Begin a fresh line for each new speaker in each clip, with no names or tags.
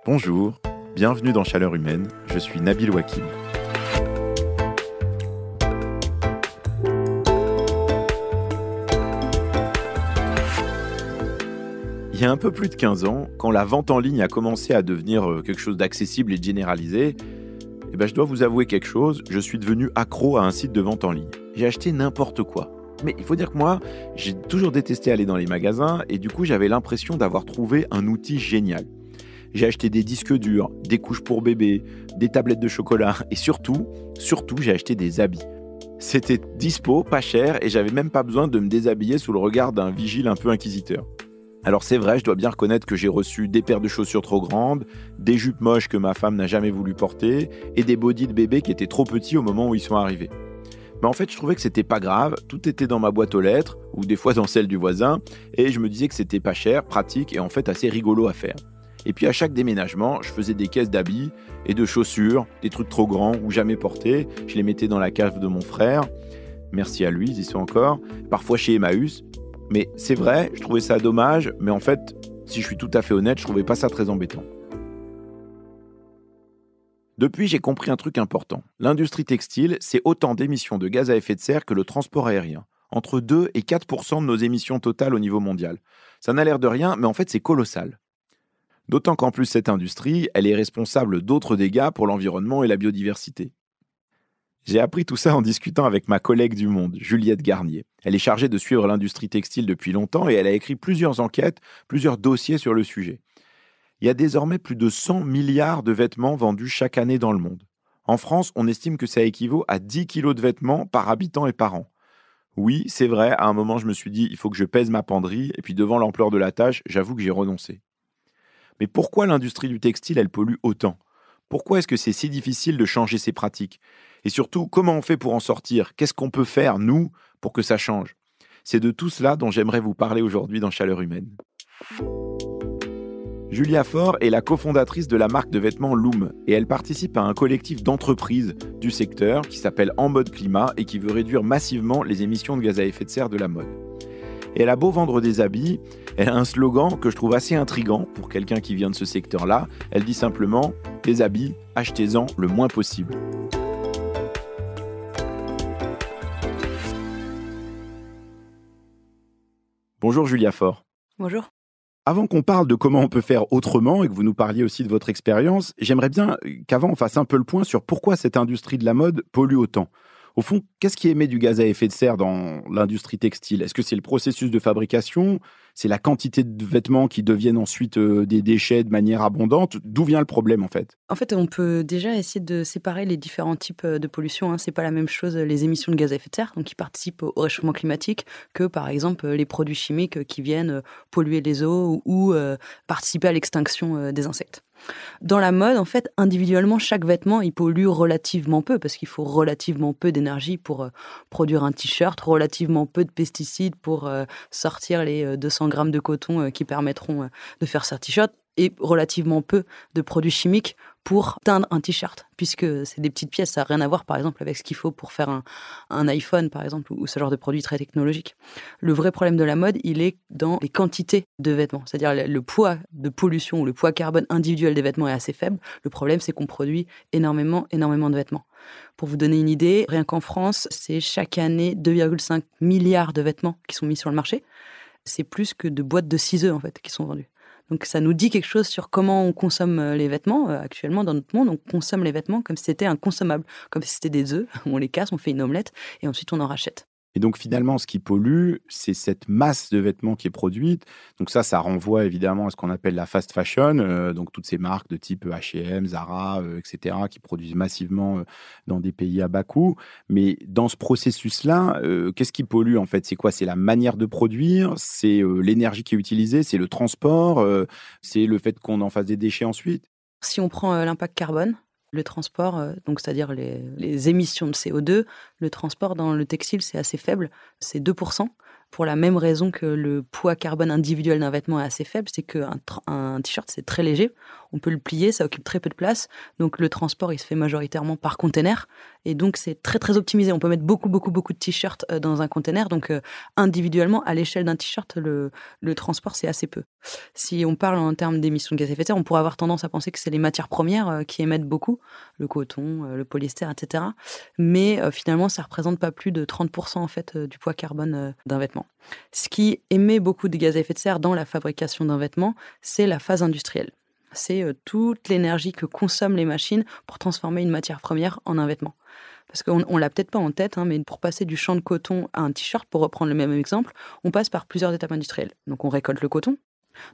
Bonjour, bienvenue dans Chaleur Humaine, je suis Nabil Wakim. Il y a un peu plus de 15 ans, quand la vente en ligne a commencé à devenir quelque chose d'accessible et de généralisé, je dois vous avouer quelque chose, je suis devenu accro à un site de vente en ligne. J'ai acheté n'importe quoi. Mais il faut dire que moi, j'ai toujours détesté aller dans les magasins et du coup, j'avais l'impression d'avoir trouvé un outil génial. J'ai acheté des disques durs, des couches pour bébé, des tablettes de chocolat et surtout, j'ai acheté des habits. C'était dispo, pas cher et j'avais même pas besoin de me déshabiller sous le regard d'un vigile un peu inquisiteur. Alors c'est vrai, je dois bien reconnaître que j'ai reçu des paires de chaussures trop grandes, des jupes moches que ma femme n'a jamais voulu porter et des bodys de bébé qui étaient trop petits au moment où ils sont arrivés. Mais en fait, je trouvais que c'était pas grave, tout était dans ma boîte aux lettres ou des fois dans celle du voisin et je me disais que c'était pas cher, pratique et en fait assez rigolo à faire. Et puis à chaque déménagement, je faisais des caisses d'habits et de chaussures, des trucs trop grands ou jamais portés. Je les mettais dans la cave de mon frère. Merci à lui, ils y sont encore. Parfois chez Emmaüs. Mais c'est vrai, je trouvais ça dommage. Mais en fait, si je suis tout à fait honnête, je trouvais pas ça très embêtant. Depuis, j'ai compris un truc important. L'industrie textile, c'est autant d'émissions de gaz à effet de serre que le transport aérien. Entre 2 et 4% de nos émissions totales au niveau mondial. Ça n'a l'air de rien, mais en fait, c'est colossal. D'autant qu'en plus, cette industrie, elle est responsable d'autres dégâts pour l'environnement et la biodiversité. J'ai appris tout ça en discutant avec ma collègue du Monde, Juliette Garnier. Elle est chargée de suivre l'industrie textile depuis longtemps et elle a écrit plusieurs enquêtes, plusieurs dossiers sur le sujet. Il y a désormais plus de 100 milliards de vêtements vendus chaque année dans le monde. En France, on estime que ça équivaut à 10 kilos de vêtements par habitant et par an. Oui, c'est vrai, à un moment, je me suis dit, il faut que je pèse ma penderie, et puis devant l'ampleur de la tâche, j'avoue que j'ai renoncé. Mais pourquoi l'industrie du textile, elle pollue autant ? Pourquoi est-ce que c'est si difficile de changer ces pratiques ? Et surtout, comment on fait pour en sortir ? Qu'est-ce qu'on peut faire, nous, pour que ça change ? C'est de tout cela dont j'aimerais vous parler aujourd'hui dans Chaleur Humaine. Julia Faure est la cofondatrice de la marque de vêtements Loom et elle participe à un collectif d'entreprises du secteur qui s'appelle En Mode Climat et qui veut réduire massivement les émissions de gaz à effet de serre de la mode. Et elle a beau vendre des habits, elle a un slogan que je trouve assez intriguant pour quelqu'un qui vient de ce secteur-là. Elle dit simplement « Des habits, achetez-en le moins possible ». Bonjour Julia Faure.
Bonjour.
Avant qu'on parle de comment on peut faire autrement et que vous nous parliez aussi de votre expérience, j'aimerais bien qu'avant on fasse un peu le point sur pourquoi cette industrie de la mode pollue autant. Au fond, qu'est-ce qui émet du gaz à effet de serre dans l'industrie textile ? Est-ce que c'est le processus de fabrication ? C'est la quantité de vêtements qui deviennent ensuite des déchets de manière abondante ? D'où vient le problème en fait ?
En fait, on peut déjà essayer de séparer les différents types de pollution. C'est pas la même chose les émissions de gaz à effet de serre, donc qui participent au réchauffement climatique, que par exemple les produits chimiques qui viennent polluer les eaux ou participer à l'extinction des insectes. Dans la mode, en fait, individuellement, chaque vêtement, il pollue relativement peu, parce qu'il faut relativement peu d'énergie pour produire un t-shirt, relativement peu de pesticides pour sortir les 200 grammes de coton qui permettront de faire ce t-shirt, et relativement peu de produits chimiques pour teindre un t-shirt, puisque c'est des petites pièces, ça n'a rien à voir, par exemple, avec ce qu'il faut pour faire un iPhone, par exemple, ou ce genre de produits très technologiques. Le vrai problème de la mode, il est dans les quantités de vêtements, c'est-à-dire le poids de pollution ou le poids carbone individuel des vêtements est assez faible. Le problème, c'est qu'on produit énormément de vêtements. Pour vous donner une idée, rien qu'en France, c'est chaque année 2,5 milliards de vêtements qui sont mis sur le marché. C'est plus que de boîtes de ciseaux, en fait, qui sont vendues. Donc ça nous dit quelque chose sur comment on consomme les vêtements. Actuellement, dans notre monde, on consomme les vêtements comme si c'était un consommable, comme si c'était des œufs. On les casse, on fait une omelette et ensuite on en rachète.
Et donc finalement, ce qui pollue, c'est cette masse de vêtements qui est produite. Donc ça renvoie évidemment à ce qu'on appelle la fast fashion, donc toutes ces marques de type H&M, Zara, etc., qui produisent massivement dans des pays à bas coût. Mais dans ce processus-là, qu'est-ce qui pollue en fait ? C'est quoi ? C'est la manière de produire ? C'est l'énergie qui est utilisée ? C'est le transport ? C'est le fait qu'on en fasse des déchets ensuite ?
Si on prend l'impact carbone, le transport, donc c'est-à-dire les émissions de CO2, le transport dans le textile, c'est assez faible, c'est 2%. Pour la même raison que le poids carbone individuel d'un vêtement est assez faible, c'est qu'un t-shirt, c'est très léger. On peut le plier, ça occupe très peu de place. Donc le transport, il se fait majoritairement par container. Et donc, c'est très, très optimisé. On peut mettre beaucoup, beaucoup, beaucoup de t-shirts dans un container. Donc, individuellement, à l'échelle d'un t-shirt, le transport, c'est assez peu. Si on parle en termes d'émissions de gaz à effet de serre, on pourrait avoir tendance à penser que c'est les matières premières qui émettent beaucoup, le coton, le polyester, etc. Mais finalement, ça représente pas plus de 30% en fait du poids carbone d'un vêtement. Ce qui émet beaucoup de gaz à effet de serre dans la fabrication d'un vêtement, c'est la phase industrielle. C'est toute l'énergie que consomment les machines pour transformer une matière première en un vêtement. Parce qu'on l'a peut-être pas en tête, mais pour passer du champ de coton à un t-shirt, pour reprendre le même exemple, on passe par plusieurs étapes industrielles. Donc on récolte le coton.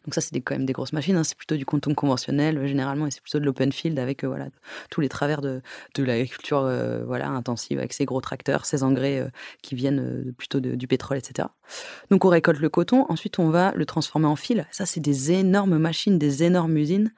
Donc ça, c'est quand même des grosses machines. C'est plutôt du coton conventionnel, généralement, et c'est plutôt de l'open field avec tous les travers de l'agriculture intensive, avec ces gros tracteurs, ces engrais qui viennent plutôt du pétrole, etc. Donc on récolte le coton, ensuite on va le transformer en fil. Ça, c'est des énormes machines, des énormes usines.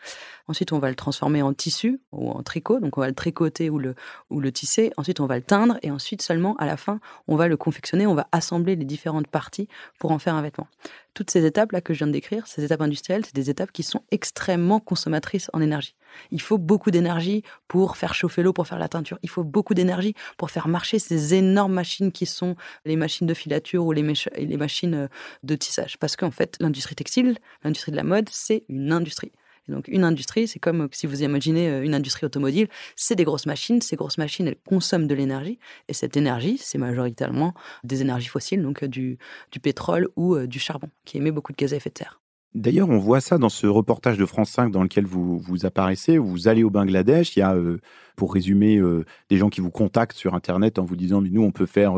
Ensuite, on va le transformer en tissu ou en tricot. Donc on va le tricoter ou le tisser. Ensuite, on va le teindre. Et ensuite, seulement à la fin, on va le confectionner. On va assembler les différentes parties pour en faire un vêtement. Toutes ces étapes-là que je viens de décrire, ces étapes industrielles, c'est des étapes qui sont extrêmement consommatrices en énergie. Il faut beaucoup d'énergie pour faire chauffer l'eau, pour faire la teinture. Il faut beaucoup d'énergie pour faire marcher ces énormes machines qui sont les machines de filature ou les machines de tissage. Parce qu'en fait, l'industrie textile, l'industrie de la mode, c'est une industrie. Et donc, une industrie, c'est comme si vous imaginez une industrie automobile, c'est des grosses machines. Ces grosses machines, elles consomment de l'énergie. Et cette énergie, c'est majoritairement des énergies fossiles, donc du pétrole ou du charbon, qui émet beaucoup de gaz à effet de serre.
D'ailleurs, on voit ça dans ce reportage de France 5 dans lequel vous apparaissez. Vous allez au Bangladesh. Il y a, pour résumer, des gens qui vous contactent sur Internet en vous disant « Nous, on peut faire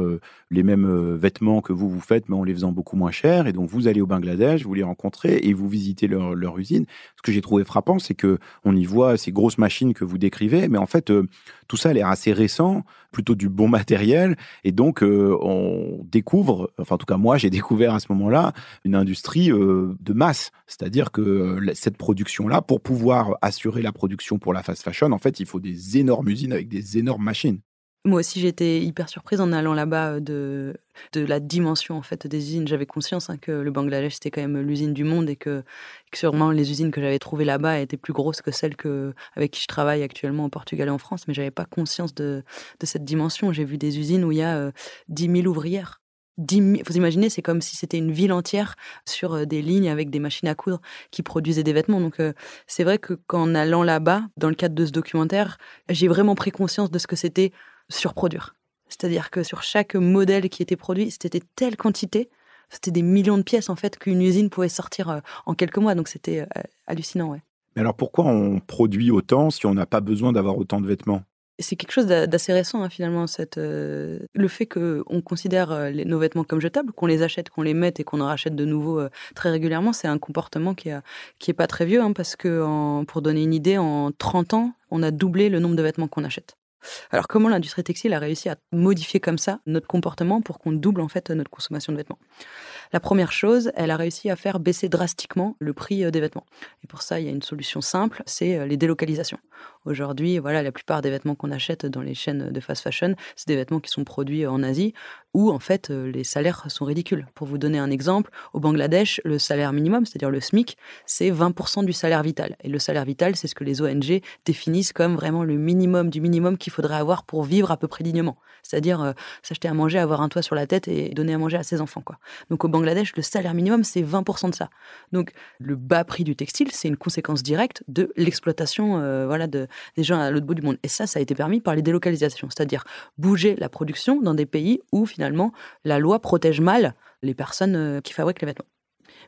les mêmes vêtements que vous faites, mais en les faisant beaucoup moins cher. » Et donc, vous allez au Bangladesh, vous les rencontrez et vous visitez leur usine. Ce que j'ai trouvé frappant, c'est qu'on y voit ces grosses machines que vous décrivez, mais en fait, tout ça a l'air assez récent, plutôt du bon matériel. Et donc, on découvre, enfin en tout cas moi, j'ai découvert à ce moment-là, une industrie de masse. C'est-à-dire que cette production-là, pour pouvoir assurer la production pour la fast fashion, en fait, il faut des énormes usines avec des énormes machines.
Moi aussi, j'étais hyper surprise en allant là-bas de la dimension en fait des usines. J'avais conscience que le Bangladesh, c'était quand même l'usine du monde et que sûrement les usines que j'avais trouvées là-bas étaient plus grosses que celles avec qui je travaille actuellement au Portugal et en France, mais j'avais pas conscience de cette dimension. J'ai vu des usines où il y a 10 000 ouvrières. 10 000, vous imaginez, c'est comme si c'était une ville entière sur des lignes avec des machines à coudre qui produisaient des vêtements. Donc c'est vrai qu'en allant là-bas, dans le cadre de ce documentaire, j'ai vraiment pris conscience de ce que c'était surproduire. C'est-à-dire que sur chaque modèle qui était produit, c'était telle quantité, c'était des millions de pièces en fait qu'une usine pouvait sortir en quelques mois. Donc c'était hallucinant, ouais.
Mais alors pourquoi on produit autant si on n'a pas besoin d'avoir autant de vêtements ?
C'est quelque chose d'assez récent, finalement, le fait qu'on considère nos vêtements comme jetables, qu'on les achète, qu'on les mette et qu'on en rachète de nouveau très régulièrement, c'est un comportement qui est pas très vieux, parce que, pour donner une idée, en 30 ans, on a doublé le nombre de vêtements qu'on achète. Alors, comment l'industrie textile a réussi à modifier comme ça notre comportement pour qu'on double en fait notre consommation de vêtements ? La première chose, elle a réussi à faire baisser drastiquement le prix des vêtements. Et pour ça, il y a une solution simple, c'est les délocalisations. Aujourd'hui, voilà, la plupart des vêtements qu'on achète dans les chaînes de fast fashion, c'est des vêtements qui sont produits en Asie, où en fait les salaires sont ridicules. Pour vous donner un exemple, au Bangladesh, le salaire minimum, c'est-à-dire le SMIC, c'est 20% du salaire vital. Et le salaire vital, c'est ce que les ONG définissent comme vraiment le minimum du minimum qu'il faudrait avoir pour vivre à peu près dignement. C'est-à-dire s'acheter à manger, avoir un toit sur la tête et donner à manger à ses enfants, quoi. Donc au Bangladesh, le salaire minimum, c'est 20% de ça. Donc le bas prix du textile, c'est une conséquence directe de l'exploitation des gens à l'autre bout du monde. Et ça a été permis par les délocalisations, c'est-à-dire bouger la production dans des pays où finalement la loi protège mal les personnes qui fabriquent les vêtements.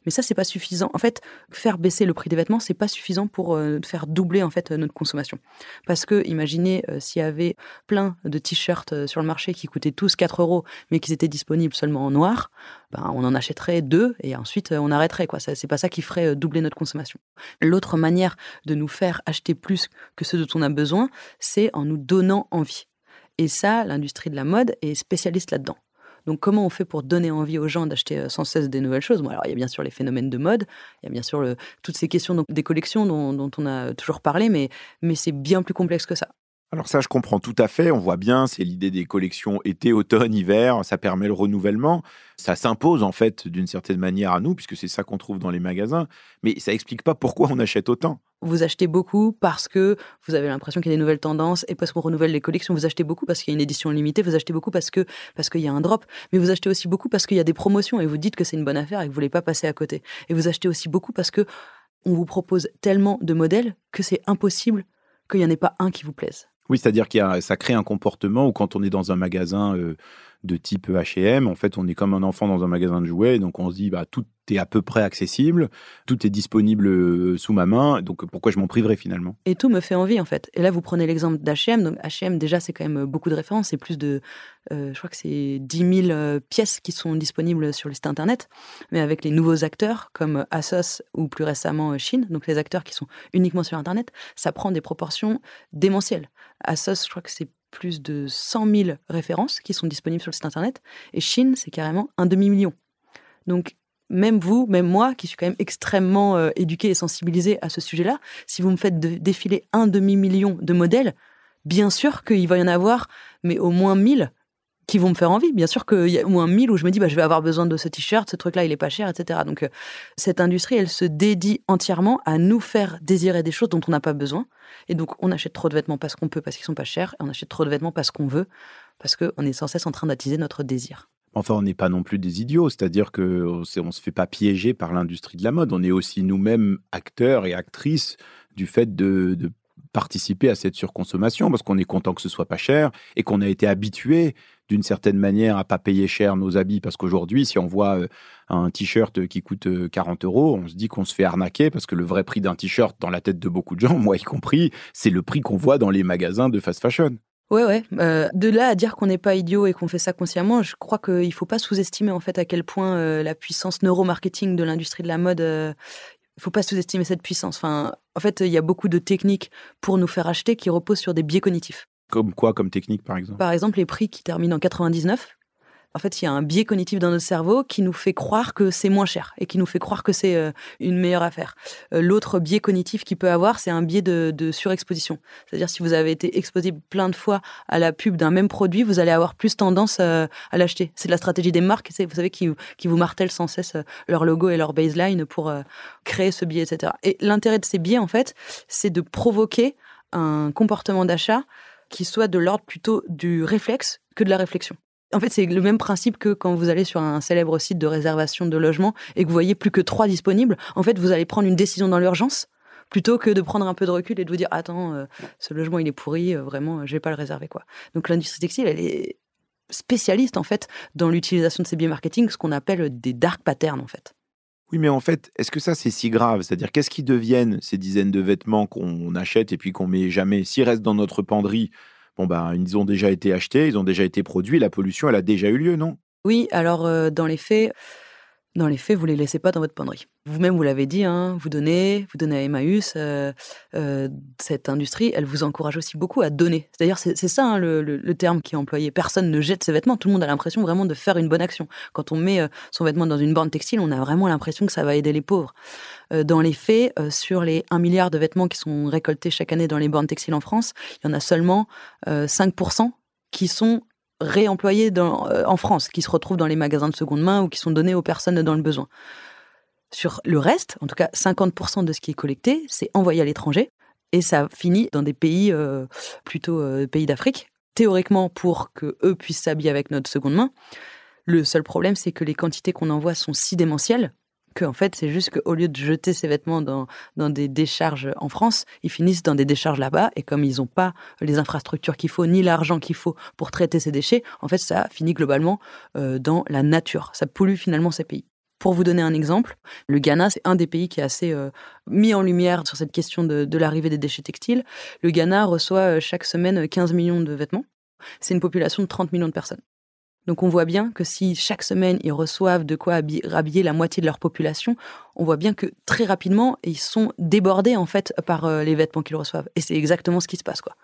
Mais ça, c'est pas suffisant. En fait, faire baisser le prix des vêtements, c'est pas suffisant pour faire doubler en fait notre consommation. Parce que, imaginez s'il y avait plein de t-shirts sur le marché qui coûtaient tous 4 €, mais qui étaient disponibles seulement en noir, on en achèterait 2 et ensuite on arrêterait, quoi. C'est pas ça qui ferait doubler notre consommation. L'autre manière de nous faire acheter plus que ce dont on a besoin, c'est en nous donnant envie. Et ça, l'industrie de la mode est spécialiste là-dedans. Donc, comment on fait pour donner envie aux gens d'acheter sans cesse des nouvelles choses ? Bon, alors, il y a bien sûr les phénomènes de mode, il y a bien sûr toutes ces questions des collections dont on a toujours parlé, mais c'est bien plus complexe que ça.
Alors ça, je comprends tout à fait. On voit bien, c'est l'idée des collections été, automne, hiver. Ça permet le renouvellement. Ça s'impose, en fait, d'une certaine manière à nous, puisque c'est ça qu'on trouve dans les magasins. Mais ça explique pas pourquoi on achète autant.
vous achetez beaucoup parce que vous avez l'impression qu'il y a des nouvelles tendances et parce qu'on renouvelle les collections. Vous achetez beaucoup parce qu'il y a une édition limitée. Vous achetez beaucoup parce qu'il y a un drop. Mais vous achetez aussi beaucoup parce qu'il y a des promotions et vous dites que c'est une bonne affaire et que vous voulez pas passer à côté. Et vous achetez aussi beaucoup parce que on vous propose tellement de modèles que c'est impossible qu'il n'y en ait pas un qui vous plaise.
Oui, c'est-à-dire ça crée un comportement où quand on est dans un magasin de type H&M, en fait, on est comme un enfant dans un magasin de jouets, donc on se dit, tout est à peu près accessible, tout est disponible sous ma main, donc pourquoi je m'en priverais finalement?
Et tout me fait envie, en fait. Et là, vous prenez l'exemple d'H&M. Donc H&M, déjà, c'est quand même beaucoup de références. C'est plus de, je crois que c'est 10 000 pièces qui sont disponibles sur le site internet. Mais avec les nouveaux acteurs, comme ASOS ou plus récemment Shein, donc les acteurs qui sont uniquement sur internet, ça prend des proportions démentielles. ASOS, je crois que c'est plus de 100 000 références qui sont disponibles sur le site internet. Et Shein, c'est carrément un demi-million. Donc, même vous, même moi, qui suis quand même extrêmement éduquée et sensibilisée à ce sujet-là, si vous me faites défiler un demi-million de modèles, bien sûr qu'il va y en avoir, mais au moins 1000 qui vont me faire envie. Bien sûr qu'il y a au moins 1000 où je me dis, je vais avoir besoin de ce t-shirt, ce truc-là, il est pas cher, etc. Donc, cette industrie, elle se dédie entièrement à nous faire désirer des choses dont on n'a pas besoin. Et donc, on achète trop de vêtements parce qu'on peut, parce qu'ils sont pas chers, et on achète trop de vêtements parce qu'on veut, parce qu'on est sans cesse en train d'attiser notre désir.
Enfin, on n'est pas non plus des idiots, c'est-à-dire qu'on ne se fait pas piéger par l'industrie de la mode. On est aussi nous-mêmes acteurs et actrices du fait de participer à cette surconsommation parce qu'on est content que ce soit pas cher et qu'on a été habitué d'une certaine manière à pas payer cher nos habits parce qu'aujourd'hui, si on voit un t-shirt qui coûte 40 €, on se dit qu'on se fait arnaquer parce que le vrai prix d'un t-shirt dans la tête de beaucoup de gens, moi y compris, c'est le prix qu'on voit dans les magasins de fast fashion.
Ouais. De là à dire qu'on n'est pas idiot et qu'on fait ça consciemment, je crois qu'il ne faut pas sous-estimer en fait à quel point la puissance neuromarketing de l'industrie de la mode, il ne faut pas sous-estimer cette puissance. Enfin, en fait, il y a beaucoup de techniques pour nous faire acheter qui reposent sur des biais cognitifs.
Comme quoi, comme technique par exemple?
Par exemple, les prix qui terminent en 99. En fait, il y a un biais cognitif dans notre cerveau qui nous fait croire que c'est moins cher et qui nous fait croire que c'est une meilleure affaire. L'autre biais cognitif qu'il peut avoir, c'est un biais de surexposition. C'est-à-dire, si vous avez été exposé plein de fois à la pub d'un même produit, vous allez avoir plus tendance à l'acheter. C'est de la stratégie des marques, vous savez, qui vous martèlent sans cesse leur logo et leur baseline pour créer ce biais, etc. Et l'intérêt de ces biais, en fait, c'est de provoquer un comportement d'achat qui soit de l'ordre plutôt du réflexe que de la réflexion. En fait, c'est le même principe que quand vous allez sur un célèbre site de réservation de logement et que vous voyez plus que 3 disponibles. En fait, vous allez prendre une décision dans l'urgence plutôt que de prendre un peu de recul et de vous dire « Attends, ce logement, il est pourri, vraiment, je vais pas le réserver. » quoi. Donc, l'industrie textile, elle est spécialiste, en fait, dans l'utilisation de ces biais marketing, ce qu'on appelle des dark patterns, en fait.
Oui, mais en fait, est-ce que ça, c'est si grave? C'est-à-dire, qu'est-ce qui deviennent ces dizaines de vêtements qu'on achète et puis qu'on met jamais? S'ils restent dans notre penderie, ils ont déjà été achetés, ils ont déjà été produits, la pollution, elle a déjà eu lieu, non?
Oui, alors dans les faits, vous les laissez pas dans votre penderie. Vous-même, vous l'avez dit, hein, vous donnez à Emmaüs. Cette industrie, elle vous encourage aussi beaucoup à donner. D'ailleurs, c'est ça hein, le terme qui est employé. Personne ne jette ses vêtements. Tout le monde a l'impression vraiment de faire une bonne action. Quand on met son vêtement dans une borne textile, on a vraiment l'impression que ça va aider les pauvres. Dans les faits, sur les 1 milliard de vêtements qui sont récoltés chaque année dans les bornes textiles en France, il y en a seulement 5% qui sont réemployés en France, qui se retrouvent dans les magasins de seconde main ou qui sont donnés aux personnes dans le besoin. Sur le reste, en tout cas 50% de ce qui est collecté, c'est envoyé à l'étranger et ça finit dans des pays, plutôt pays d'Afrique, théoriquement pour qu'eux puissent s'habiller avec notre seconde main. Le seul problème, c'est que les quantités qu'on envoie sont si démentielles qu'en fait, c'est juste qu'au lieu de jeter ces vêtements dans des décharges en France, ils finissent dans des décharges là-bas. Et comme ils n'ont pas les infrastructures qu'il faut, ni l'argent qu'il faut pour traiter ces déchets, en fait, ça finit globalement dans la nature. Ça pollue finalement ces pays. Pour vous donner un exemple, le Ghana, c'est un des pays qui est assez mis en lumière sur cette question de l'arrivée des déchets textiles. Le Ghana reçoit chaque semaine 15 millions de vêtements. C'est une population de 30 millions de personnes. Donc on voit bien que si chaque semaine ils reçoivent de quoi rhabiller la moitié de leur population, on voit bien que très rapidement ils sont débordés en fait par les vêtements qu'ils reçoivent. Et c'est exactement ce qui se passe quoi.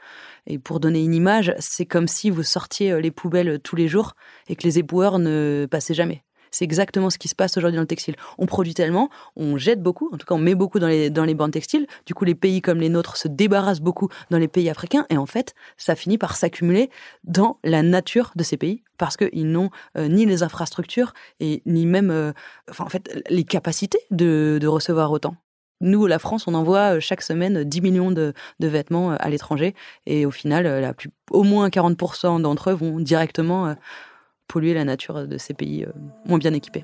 Et pour donner une image, c'est comme si vous sortiez les poubelles tous les jours et que les éboueurs ne passaient jamais. C'est exactement ce qui se passe aujourd'hui dans le textile. On produit tellement, on jette beaucoup, en tout cas on met beaucoup dans les bornes textiles. Du coup, les pays comme les nôtres se débarrassent beaucoup dans les pays africains. Et en fait, ça finit par s'accumuler dans la nature de ces pays parce qu'ils n'ont ni les infrastructures et ni même en fait, les capacités de recevoir autant. Nous, la France, on envoie chaque semaine 10 millions de vêtements à l'étranger. Et au final, au moins 40% d'entre eux vont directement polluer la nature de ces pays moins bien équipés.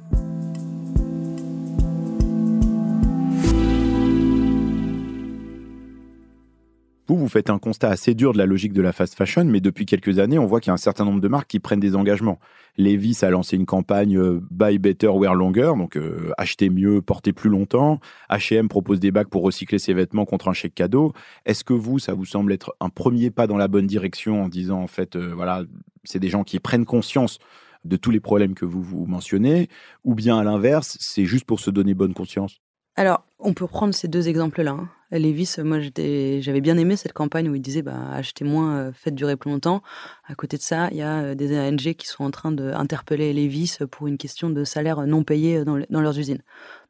Vous faites un constat assez dur de la logique de la fast fashion, mais depuis quelques années, on voit qu'il y a un certain nombre de marques qui prennent des engagements. Levi's a lancé une campagne Buy Better, Wear Longer, donc acheter mieux, porter plus longtemps. H&M propose des bacs pour recycler ses vêtements contre un chèque cadeau. Est-ce que ça vous semble être un premier pas dans la bonne direction en disant, en fait, voilà, c'est des gens qui prennent conscience de tous les problèmes que vous mentionnez, ou bien à l'inverse, c'est juste pour se donner bonne conscience?
Alors, on peut prendre ces 2 exemples-là, hein. Levi's, moi, j'avais bien aimé cette campagne où ils disaient achetez moins, faites durer plus longtemps. À côté de ça, il y a des ONG qui sont en train d'interpeller Levi's pour une question de salaire non payé dans leurs usines.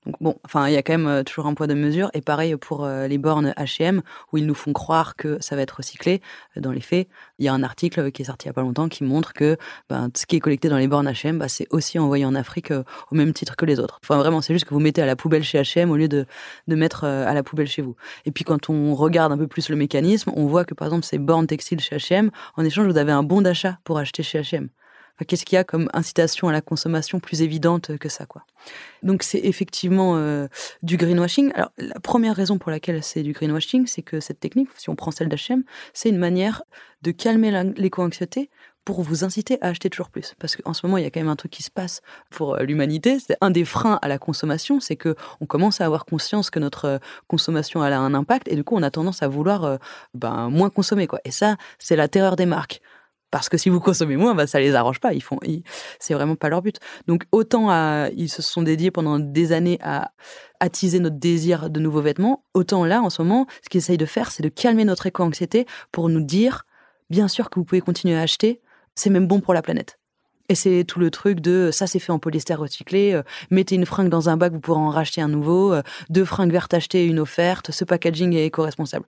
Donc bon, enfin, il y a quand même toujours un poids de mesure. Et pareil pour les bornes H&M, où ils nous font croire que ça va être recyclé. Dans les faits, il y a un article qui est sorti il n'y a pas longtemps qui montre que ce qui est collecté dans les bornes H&M, c'est aussi envoyé en Afrique au même titre que les autres. Enfin, vraiment, c'est juste que vous mettez à la poubelle chez H&M au lieu de mettre à la poubelle chez vous. Et puis quand on regarde un peu plus le mécanisme, on voit que par exemple ces bornes textiles chez H&M, en échange, vous avez un bon d'achat pour acheter chez H&M. Enfin, qu'est-ce qu'il y a comme incitation à la consommation plus évidente que ça, quoi. Donc c'est effectivement du greenwashing. Alors la première raison pour laquelle c'est du greenwashing, c'est que cette technique, si on prend celle d'H&M, c'est une manière de calmer l'éco-anxiété pour vous inciter à acheter toujours plus. Parce qu'en ce moment, il y a quand même un truc qui se passe pour l'humanité. C'est un des freins à la consommation, c'est qu'on commence à avoir conscience que notre consommation elle a un impact et du coup, on a tendance à vouloir moins consommer, quoi. Et ça, c'est la terreur des marques. Parce que si vous consommez moins, ça les arrange pas. C'est vraiment pas leur but. Donc autant ils se sont dédiés pendant des années à attiser notre désir de nouveaux vêtements, autant là, en ce moment, ce qu'ils essayent de faire, c'est de calmer notre éco-anxiété pour nous dire, bien sûr que vous pouvez continuer à acheter, c'est même bon pour la planète. Et c'est tout le truc de ça, c'est fait en polyester recyclé, mettez une fringue dans un bac, vous pourrez en racheter un nouveau, 2 fringues vertes achetées, une offerte, ce packaging est éco-responsable.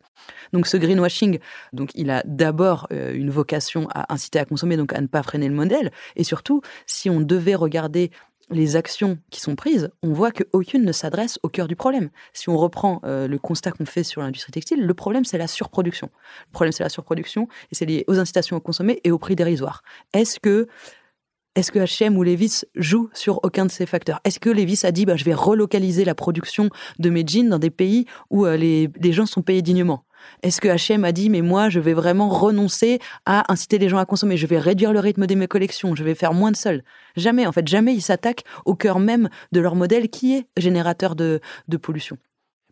Donc ce greenwashing, donc il a d'abord une vocation à inciter à consommer, donc à ne pas freiner le modèle. Et surtout, si on devait regarder les actions qui sont prises, on voit qu'aucune ne s'adresse au cœur du problème. Si on reprend le constat qu'on fait sur l'industrie textile, le problème, c'est la surproduction. Le problème, c'est la surproduction, et c'est lié aux incitations à consommer et au prix dérisoire. Est-ce que H&M ou Levi's joue sur aucun de ces facteurs? Est-ce que Levi's a dit je vais relocaliser la production de mes jeans dans des pays où les gens sont payés dignement? Est-ce que H&M a dit mais moi je vais vraiment renoncer à inciter les gens à consommer, je vais réduire le rythme de mes collections, je vais faire moins de soldes? Jamais, en fait, jamais ils s'attaquent au cœur même de leur modèle qui est générateur de pollution.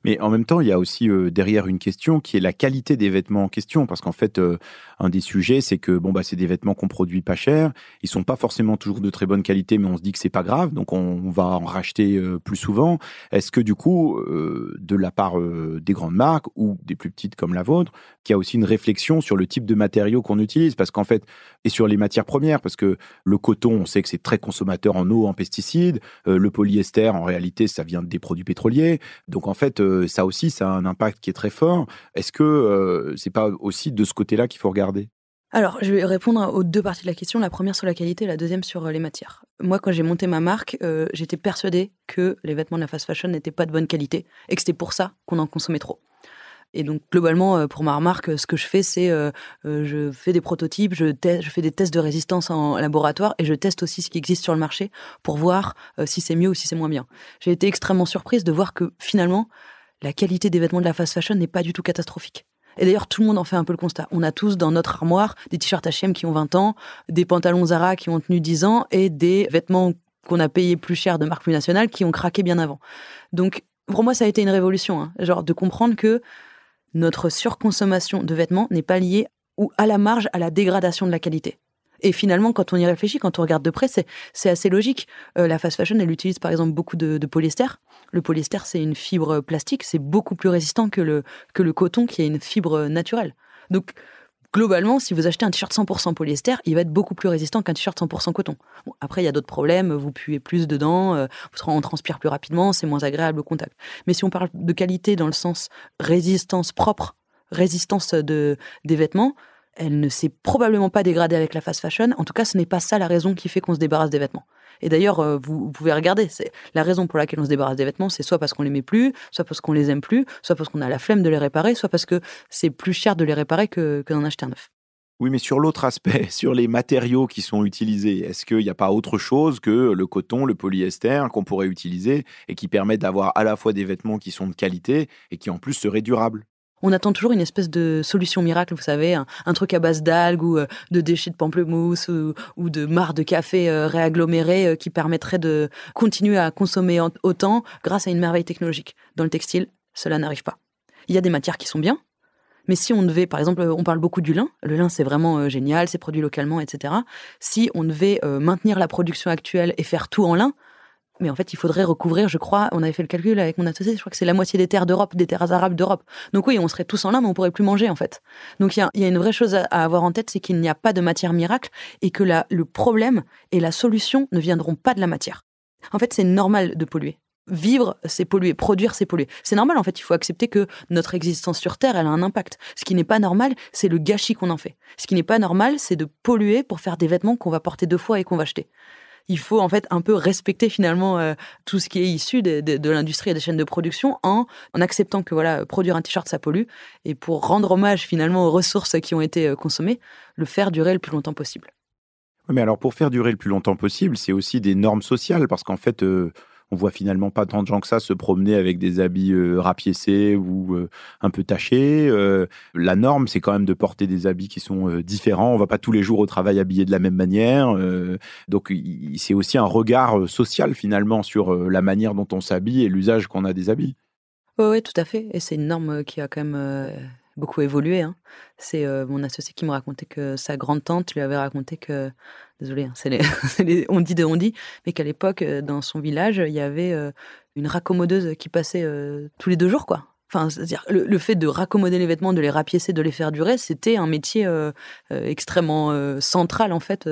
Mais en même temps, il y a aussi derrière une question qui est la qualité des vêtements en question. Parce qu'en fait, un des sujets, c'est que c'est des vêtements qu'on produit pas cher. Ils sont pas forcément toujours de très bonne qualité, mais on se dit que c'est pas grave. Donc, on va en racheter plus souvent. Est-ce que du coup, de la part des grandes marques ou des plus petites comme la vôtre, qu'il y a aussi une réflexion sur le type de matériaux qu'on utilise? Parce qu'en fait, et sur les matières premières, parce que le coton, on sait que c'est très consommateur en eau, en pesticides. Le polyester, en réalité, ça vient des produits pétroliers. Donc, en fait, ça aussi, ça a un impact qui est très fort. Est-ce que c'est pas aussi de ce côté-là qu'il faut regarder?
Alors, je vais répondre aux 2 parties de la question. La première sur la qualité, la deuxième sur les matières. Moi, quand j'ai monté ma marque, j'étais persuadée que les vêtements de la fast fashion n'étaient pas de bonne qualité et que c'était pour ça qu'on en consommait trop. Et donc, globalement, pour ma remarque, ce que je fais, c'est je fais des prototypes, je fais des tests de résistance en laboratoire et je teste aussi ce qui existe sur le marché pour voir si c'est mieux ou si c'est moins bien. J'ai été extrêmement surprise de voir que finalement, la qualité des vêtements de la fast fashion n'est pas du tout catastrophique. Et d'ailleurs, tout le monde en fait un peu le constat. On a tous dans notre armoire des t-shirts H&M qui ont 20 ans, des pantalons Zara qui ont tenu 10 ans et des vêtements qu'on a payés plus cher de marques plus nationales qui ont craqué bien avant. Donc, pour moi, ça a été une révolution, genre de comprendre que notre surconsommation de vêtements n'est pas liée ou à la marge à la dégradation de la qualité. Et finalement, quand on y réfléchit, quand on regarde de près, c'est assez logique. La fast fashion, elle utilise par exemple beaucoup de polyester. Le polyester, c'est une fibre plastique, c'est beaucoup plus résistant que le coton, qui est une fibre naturelle. Donc, globalement, si vous achetez un t-shirt 100% polyester, il va être beaucoup plus résistant qu'un t-shirt 100% coton. Bon, après, il y a d'autres problèmes, vous puez plus dedans, on transpire plus rapidement, c'est moins agréable au contact. Mais si on parle de qualité dans le sens résistance propre, résistance des vêtements, elle ne s'est probablement pas dégradée avec la fast fashion. En tout cas, ce n'est pas ça la raison qui fait qu'on se débarrasse des vêtements. Et d'ailleurs, vous pouvez regarder, c'est la raison pour laquelle on se débarrasse des vêtements, c'est soit parce qu'on les met plus, soit parce qu'on les aime plus, soit parce qu'on a la flemme de les réparer, soit parce que c'est plus cher de les réparer que d'en acheter un neuf.
Oui, mais sur l'autre aspect, sur les matériaux qui sont utilisés, est-ce qu'il n'y a pas autre chose que le coton, le polyester qu'on pourrait utiliser et qui permet d'avoir à la fois des vêtements qui sont de qualité et qui en plus seraient durables?
On attend toujours une espèce de solution miracle, vous savez, un truc à base d'algues ou de déchets de pamplemousse ou de marc de café réaggloméré qui permettrait de continuer à consommer autant grâce à une merveille technologique. Dans le textile, cela n'arrive pas. Il y a des matières qui sont bien, mais si on devait, par exemple, on parle beaucoup du lin. Le lin, c'est vraiment génial, c'est produit localement, etc. Si on devait maintenir la production actuelle et faire tout en lin, mais en fait, il faudrait recouvrir, je crois, on avait fait le calcul avec mon associé, je crois que c'est la moitié des terres d'Europe, des terres arables d'Europe. Donc oui, on serait tous en lin, mais on pourrait plus manger, en fait. Donc il y a une vraie chose à avoir en tête, c'est qu'il n'y a pas de matière miracle et que le problème et la solution ne viendront pas de la matière. En fait, c'est normal de polluer. Vivre, c'est polluer. Produire, c'est polluer. C'est normal, en fait. Il faut accepter que notre existence sur Terre, elle a un impact. Ce qui n'est pas normal, c'est le gâchis qu'on en fait. Ce qui n'est pas normal, c'est de polluer pour faire des vêtements qu'on va porter 2 fois et qu'on va acheter. Il faut en fait un peu respecter finalement tout ce qui est issu de l'industrie et des chaînes de production en acceptant que voilà, produire un t-shirt, ça pollue. Et pour rendre hommage finalement aux ressources qui ont été consommées, le faire durer le plus longtemps possible.
Oui, mais alors pour faire durer le plus longtemps possible, c'est aussi des normes sociales parce qu'en fait, on voit finalement pas tant de gens que ça se promener avec des habits rapiécés ou un peu tachés. La norme, c'est quand même de porter des habits qui sont différents. On va pas tous les jours au travail habillé de la même manière. Donc, c'est aussi un regard social finalement sur la manière dont on s'habille et l'usage qu'on a des habits.
Oui, tout à fait. Et c'est une norme qui a quand même beaucoup évolué. Hein. C'est mon associé qui me racontait que sa grande-tante lui avait raconté que, désolé, hein, on dit, mais qu'à l'époque, dans son village, il y avait une raccommodeuse qui passait tous les 2 jours, quoi. Enfin, c'est-à-dire, le fait de raccommoder les vêtements, de les rapiécer, de les faire durer, c'était un métier extrêmement central, en fait,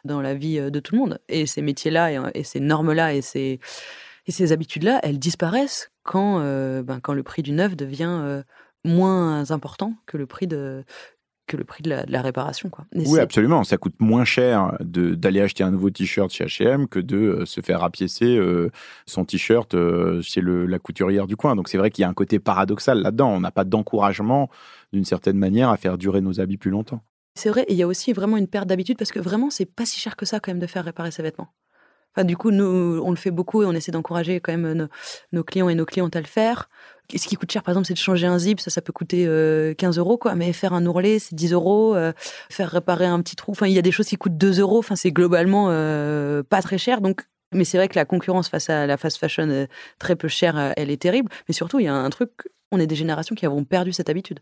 dans la vie de tout le monde. Et ces métiers-là, et ces normes-là, et ces habitudes-là, elles disparaissent quand le prix du neuf devient moins important que le prix de la réparation, quoi. Et
Oui, absolument. Ça coûte moins cher d'aller acheter un nouveau t-shirt chez H&M que de se faire rapiécer son t-shirt chez la couturière du coin. Donc, c'est vrai qu'il y a un côté paradoxal là-dedans. On n'a pas d'encouragement, d'une certaine manière, à faire durer nos habits plus longtemps.
c'est vrai, et il y a aussi vraiment une perte d'habitude parce que vraiment, c'est pas si cher que ça quand même de faire réparer ses vêtements. Enfin, du coup, nous, on le fait beaucoup et on essaie d'encourager quand même nos clients et nos clientes à le faire. Ce qui coûte cher, par exemple, c'est de changer un zip. Ça peut coûter 15 €, quoi. Mais faire un ourlet, c'est 10 €. Faire réparer un petit trou, enfin, il y a des choses qui coûtent 2 €. Enfin, c'est globalement pas très cher. Donc, mais c'est vrai que la concurrence face à la fast fashion très peu chère, elle est terrible. Mais surtout, il y a un truc, on est des générations qui avons perdu cette habitude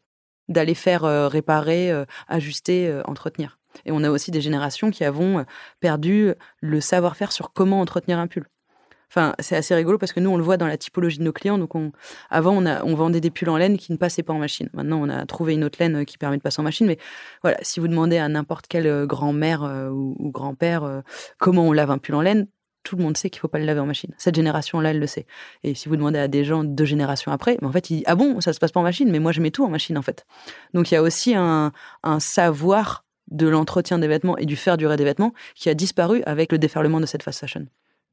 d'aller faire réparer, ajuster, entretenir. Et on a aussi des générations qui avons perdu le savoir-faire sur comment entretenir un pull. Enfin, c'est assez rigolo parce que nous, on le voit dans la typologie de nos clients. Donc, avant, on vendait des pulls en laine qui ne passaient pas en machine. Maintenant, on a trouvé une autre laine qui permet de passer en machine. Mais voilà, si vous demandez à n'importe quelle grand-mère ou grand-père comment on lave un pull en laine, tout le monde sait qu'il ne faut pas le laver en machine. Cette génération-là, elle le sait. Et si vous demandez à des gens 2 générations après, en fait, ah bon, ça ne se passe pas en machine, mais moi, je mets tout en machine, en fait. Donc, il y a aussi un savoir de l'entretien des vêtements et du faire durer des vêtements qui a disparu avec le déferlement de cette fast fashion.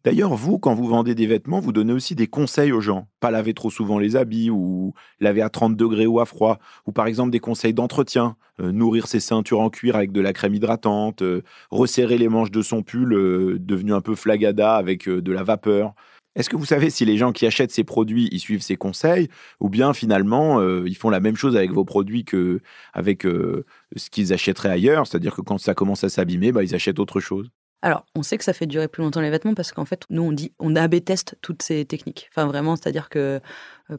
D'ailleurs, vous, quand vous vendez des vêtements, vous donnez aussi des conseils aux gens. Pas laver trop souvent les habits ou laver à 30 degrés ou à froid. Ou par exemple des conseils d'entretien. Nourrir ses ceintures en cuir avec de la crème hydratante. Resserrer les manches de son pull devenu un peu flagada avec de la vapeur. Est-ce que vous savez si les gens qui achètent ces produits, ils suivent ces conseils ou bien finalement, ils font la même chose avec vos produits qu'avec ce qu'ils achèteraient ailleurs? C'est-à-dire que quand ça commence à s'abîmer, ils achètent autre chose.
Alors, on sait que ça fait durer plus longtemps les vêtements parce qu'en fait, nous, on A/B teste toutes ces techniques. Enfin, vraiment, c'est-à-dire que,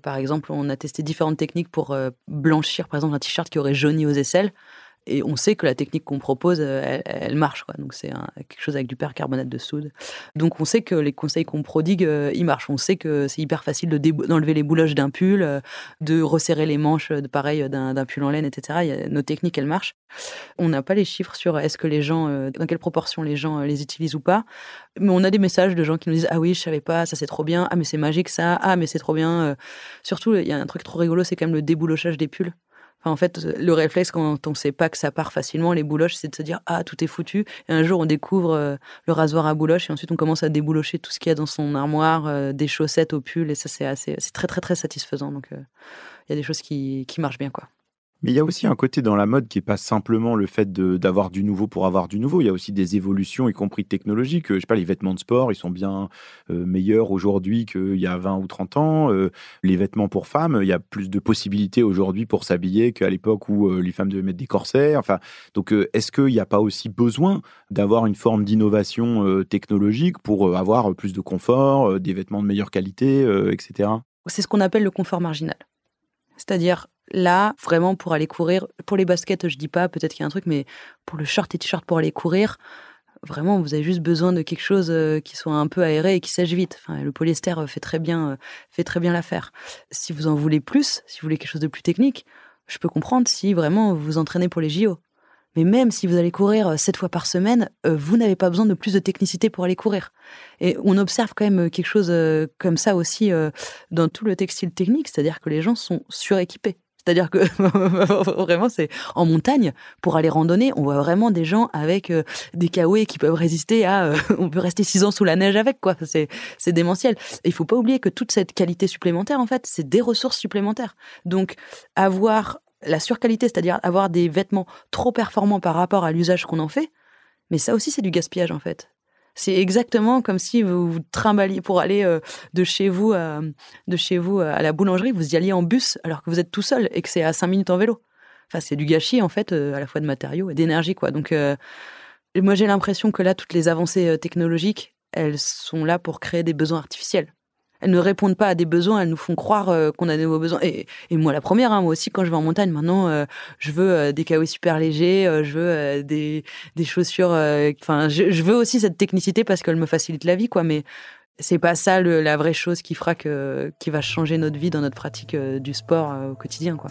par exemple, on a testé différentes techniques pour blanchir, par exemple, un t-shirt qui aurait jauni aux aisselles. Et on sait que la technique qu'on propose, elle marche, quoi. Donc, c'est quelque chose avec du percarbonate de soude. Donc, on sait que les conseils qu'on prodigue, ils marchent. On sait que c'est hyper facile d'enlever les bouloches d'un pull, de resserrer les manches, pareil, d'un pull en laine, etc. Nos techniques, elles marchent. On n'a pas les chiffres sur est-ce que les gens, dans quelle proportion les gens les utilisent ou pas. Mais on a des messages de gens qui nous disent « Ah oui, je savais pas, ça c'est trop bien. Ah mais c'est magique ça. Ah mais c'est trop bien. » Surtout, il y a un truc trop rigolo, c'est quand même le déboulochage des pulls. Enfin, en fait, le réflexe quand on sait pas que ça part facilement, les bouloches, c'est de se dire: «Ah, tout est foutu» et un jour, on découvre, le rasoir à bouloches et ensuite on commence à déboulocher tout ce qu'il y a dans son armoire, des chaussettes au pull et ça, c'est très, très, très satisfaisant donc il y a des choses qui marchent bien, quoi.
Mais il y a aussi un côté dans la mode qui est pas simplement le fait d'avoir du nouveau pour avoir du nouveau. Il y a aussi des évolutions, y compris technologiques. Je sais pas, les vêtements de sport, ils sont bien meilleurs aujourd'hui qu'il y a 20 ou 30 ans. Les vêtements pour femmes, il y a plus de possibilités aujourd'hui pour s'habiller qu'à l'époque où les femmes devaient mettre des corsets. Enfin, donc, est-ce qu'il n'y a pas aussi besoin d'avoir une forme d'innovation technologique pour avoir plus de confort, des vêtements de meilleure qualité, etc.
C'est ce qu'on appelle le confort marginal. C'est-à-dire, là, vraiment, pour aller courir, pour les baskets, je dis pas, peut-être qu'il y a un truc, mais pour le short et t-shirt pour aller courir, vraiment, vous avez juste besoin de quelque chose qui soit un peu aéré et qui sèche vite. Enfin, le polyester fait très bien l'affaire. Si vous en voulez plus, si vous voulez quelque chose de plus technique, je peux comprendre si vraiment vous vous entraînez pour les JO. Mais même si vous allez courir 7 fois par semaine, vous n'avez pas besoin de plus de technicité pour aller courir. Et on observe quand même quelque chose comme ça aussi dans tout le textile technique, c'est-à-dire que les gens sont suréquipés. C'est-à-dire que vraiment, c'est en montagne, pour aller randonner, on voit vraiment des gens avec des kawaii qui peuvent résister à... on peut rester 6 ans sous la neige avec, quoi. C'est démentiel. Et il faut pas oublier que toute cette qualité supplémentaire, en fait, c'est des ressources supplémentaires. Donc, avoir la surqualité, c'est-à-dire avoir des vêtements trop performants par rapport à l'usage qu'on en fait, mais ça aussi, c'est du gaspillage, en fait. C'est exactement comme si vous vous trimballiez pour aller de chez vous à la boulangerie, vous y alliez en bus alors que vous êtes tout seul et que c'est à 5 minutes en vélo. Enfin, c'est du gâchis, en fait, à la fois de matériaux et d'énergie, quoi. Donc, moi, j'ai l'impression que là, toutes les avancées technologiques, elles sont là pour créer des besoins artificiels. Elles ne répondent pas à des besoins, elles nous font croire qu'on a de nouveaux besoins. Et moi, la première, moi aussi, quand je vais en montagne, maintenant, je veux des kawaii super légers, je veux des chaussures... Enfin, je veux aussi cette technicité parce qu'elle me facilite la vie, quoi. Mais c'est pas ça la vraie chose qui fera qui va changer notre vie dans notre pratique du sport au quotidien, quoi.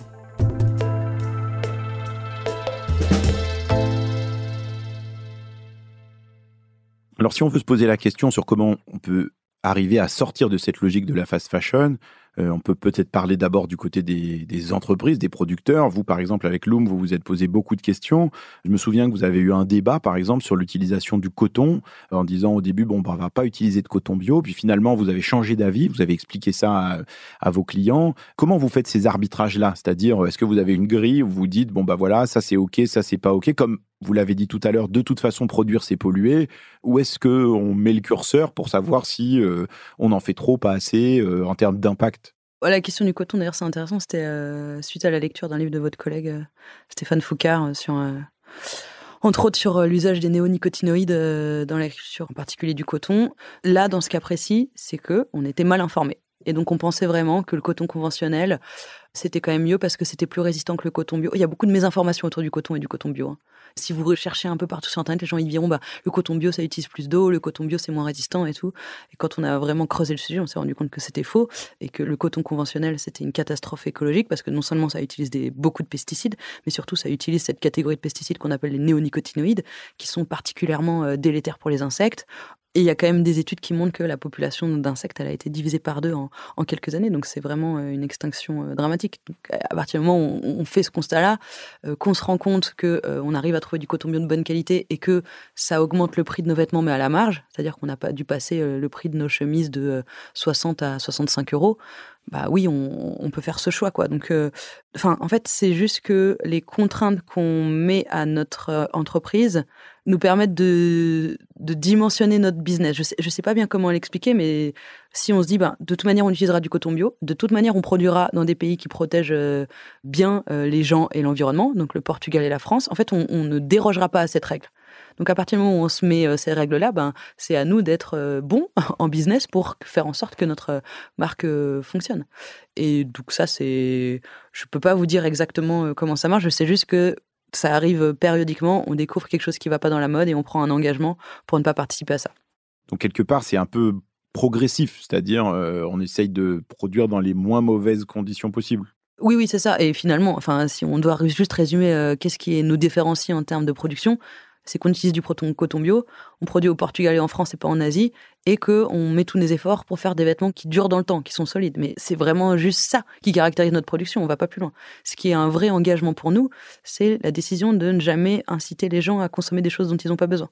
Alors, si on veut se poser la question sur comment on peut arriver à sortir de cette logique de la fast fashion, on peut peut-être parler d'abord du côté des entreprises, des producteurs. Vous, par exemple, avec Loom, vous vous êtes posé beaucoup de questions. Je me souviens que vous avez eu un débat, par exemple, sur l'utilisation du coton, en disant au début, on va pas utiliser de coton bio. Puis finalement, vous avez changé d'avis, vous avez expliqué ça à vos clients. Comment vous faites ces arbitrages-là? C'est-à-dire, est-ce que vous avez une grille où vous dites, voilà, ça c'est OK, ça c'est pas OK, comme vous l'avez dit tout à l'heure, de toute façon, produire, c'est polluer. Ou est-ce qu'on met le curseur pour savoir si on en fait trop, pas assez, en termes d'impact?
La question du coton, d'ailleurs, c'est intéressant. C'était suite à la lecture d'un livre de votre collègue Stéphane Foucard, entre autres sur l'usage des néonicotinoïdes dans l'agriculture, en particulier du coton. Là, dans ce cas précis, c'est qu'on était mal informés. Et donc, on pensait vraiment que le coton conventionnel, c'était quand même mieux parce que c'était plus résistant que le coton bio. Il y a beaucoup de mésinformations autour du coton et du coton bio. Si vous recherchez un peu partout sur Internet, les gens ils diront le coton bio, ça utilise plus d'eau, le coton bio, c'est moins résistant et tout. Et quand on a vraiment creusé le sujet, on s'est rendu compte que c'était faux et que le coton conventionnel, c'était une catastrophe écologique parce que non seulement ça utilise beaucoup de pesticides, mais surtout ça utilise cette catégorie de pesticides qu'on appelle les néonicotinoïdes, qui sont particulièrement délétères pour les insectes. Et il y a quand même des études qui montrent que la population d'insectes, elle a été divisée par 2 en quelques années. Donc, c'est vraiment une extinction dramatique. Donc, à partir du moment où on fait ce constat-là, qu'on se rend compte qu'on arrive à trouver du coton bio de bonne qualité et que ça augmente le prix de nos vêtements, mais à la marge, c'est-à-dire qu'on n'a pas dû passer le prix de nos chemises de 60 à 65 euros, oui, on peut faire ce choix, quoi. Donc, en fait, c'est juste que les contraintes qu'on met à notre entreprise nous permettent de dimensionner notre business. Je sais pas bien comment l'expliquer, mais si on se dit, de toute manière, on utilisera du coton bio, de toute manière, on produira dans des pays qui protègent bien les gens et l'environnement, donc le Portugal et la France, en fait, on ne dérogera pas à cette règle. Donc, à partir du moment où on se met ces règles-là, c'est à nous d'être bons en business pour faire en sorte que notre marque fonctionne. Et donc ça, je peux pas vous dire exactement comment ça marche, je sais juste que ça arrive périodiquement, on découvre quelque chose qui va pas dans la mode et on prend un engagement pour ne pas participer à ça.
Donc, quelque part, c'est un peu progressif, c'est-à-dire on essaye de produire dans les moins mauvaises conditions possibles.
Oui, c'est ça. Et finalement, si on doit juste résumer qu'est-ce qui nous différencie en termes de production, c'est qu'on utilise du coton bio, on produit au Portugal et en France et pas en Asie, et qu'on met tous nos efforts pour faire des vêtements qui durent dans le temps, qui sont solides. Mais c'est vraiment juste ça qui caractérise notre production, on va pas plus loin. Ce qui est un vrai engagement pour nous, c'est la décision de ne jamais inciter les gens à consommer des choses dont ils n'ont pas besoin.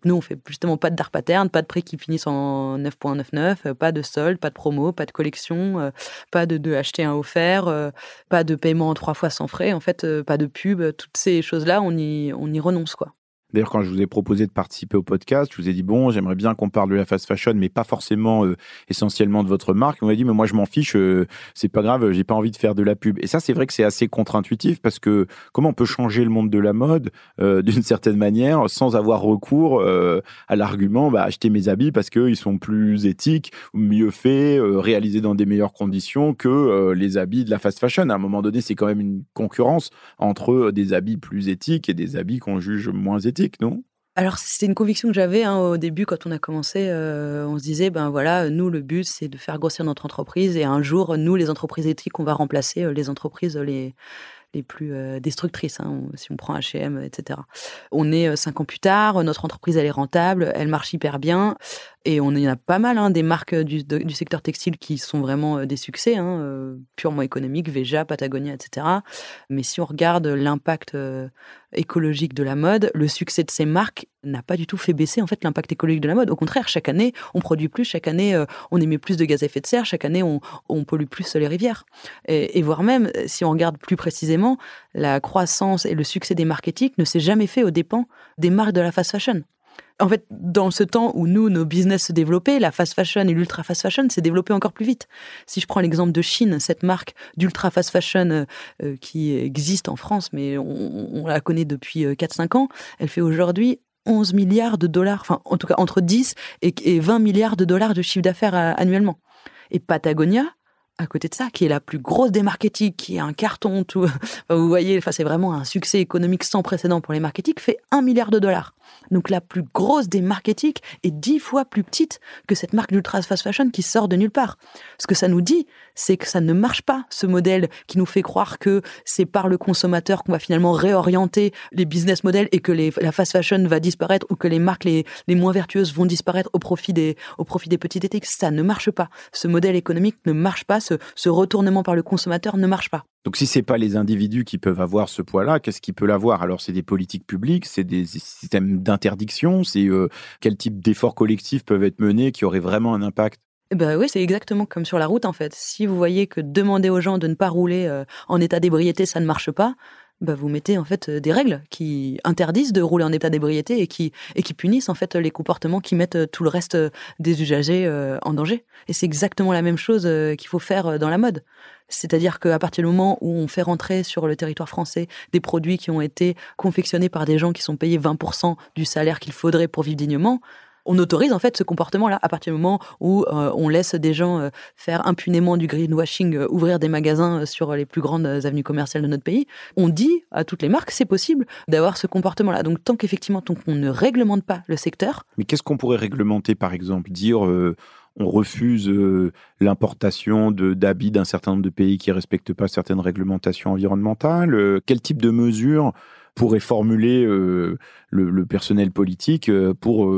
Nous, on fait justement pas de dark pattern, pas de prix qui finissent en 9,99, pas de solde, pas de promo, pas de collection, pas de acheter un offert, pas de paiement en 3 fois sans frais, en fait, pas de pub. Toutes ces choses-là, on y renonce, quoi.
D'ailleurs, quand je vous ai proposé de participer au podcast, je vous ai dit, bon, j'aimerais bien qu'on parle de la fast fashion, mais pas forcément essentiellement de votre marque. On m'a dit, mais moi, je m'en fiche, c'est pas grave, j'ai pas envie de faire de la pub. Et ça, c'est vrai que c'est assez contre-intuitif parce que comment on peut changer le monde de la mode d'une certaine manière sans avoir recours à l'argument, acheter mes habits parce qu'ils sont plus éthiques, mieux faits, réalisés dans des meilleures conditions que les habits de la fast fashion. À un moment donné, c'est quand même une concurrence entre des habits plus éthiques et des habits qu'on juge moins éthiques. Non ?
Alors, c'est une conviction que j'avais au début quand on a commencé. On se disait, nous, le but, c'est de faire grossir notre entreprise. Et un jour, nous, les entreprises éthiques, on va remplacer les entreprises les plus destructrices, si on prend H&M, etc. On est 5 ans plus tard, notre entreprise, elle est rentable, elle marche hyper bien. Et on y en a pas mal, des marques du secteur textile qui sont vraiment des succès, purement économiques, Veja, Patagonia, etc. Mais si on regarde l'impact écologique de la mode, le succès de ces marques n'a pas du tout fait baisser en fait l'impact écologique de la mode. Au contraire, chaque année, on produit plus, chaque année, on émet plus de gaz à effet de serre, chaque année, on pollue plus les rivières. Et voire même, si on regarde plus précisément, la croissance et le succès des marques éthiques ne s'est jamais fait aux dépens des marques de la fast fashion. En fait, dans ce temps où nos business se développaient, la fast fashion et l'ultra fast fashion s'est développée encore plus vite. Si je prends l'exemple de Shein, cette marque d'ultra fast fashion qui existe en France, mais on la connaît depuis 4-5 ans, elle fait aujourd'hui 11 milliards de dollars, enfin en tout cas entre 10 et 20 milliards de dollars de chiffre d'affaires annuellement. Et Patagonia, à côté de ça, qui est la plus grosse des marques éthiques, qui est un carton, tout. Vous voyez, c'est vraiment un succès économique sans précédent pour les marques éthiques, fait 1 milliard de dollars. Donc la plus grosse des marques éthiques est 10 fois plus petite que cette marque d'ultra fast fashion qui sort de nulle part. Ce que ça nous dit, c'est que ça ne marche pas, ce modèle qui nous fait croire que c'est par le consommateur qu'on va finalement réorienter les business models et que la fast fashion va disparaître ou que les marques les moins vertueuses vont disparaître au profit des petites éthiques. Ça ne marche pas. Ce modèle économique ne marche pas. Ce retournement par le consommateur ne marche pas.
Donc, si ce n'est pas les individus qui peuvent avoir ce poids-là, qu'est-ce qui peut l'avoir ? Alors, c'est des politiques publiques, c'est des systèmes d'interdiction, c'est quel type d'efforts collectifs peuvent être menés qui auraient vraiment un impact ?
Oui, c'est exactement comme sur la route, en fait. Si vous voyez que demander aux gens de ne pas rouler en état d'ébriété, ça ne marche pas, vous mettez en fait des règles qui interdisent de rouler en état d'ébriété et qui punissent en fait les comportements qui mettent tout le reste des usagers en danger. Et c'est exactement la même chose qu'il faut faire dans la mode. C'est-à-dire qu'à partir du moment où on fait rentrer sur le territoire français des produits qui ont été confectionnés par des gens qui sont payés 20% du salaire qu'il faudrait pour vivre dignement, on autorise en fait ce comportement-là à partir du moment où on laisse des gens faire impunément du greenwashing, ouvrir des magasins sur les plus grandes avenues commerciales de notre pays. On dit à toutes les marques, c'est possible d'avoir ce comportement-là. Donc tant qu'on ne réglemente pas le secteur...
Mais qu'est-ce qu'on pourrait réglementer, par exemple ? Dire on refuse l'importation d'habits d'un certain nombre de pays qui ne respectent pas certaines réglementations environnementales. Quel type de mesures pourrait formuler le personnel politique pour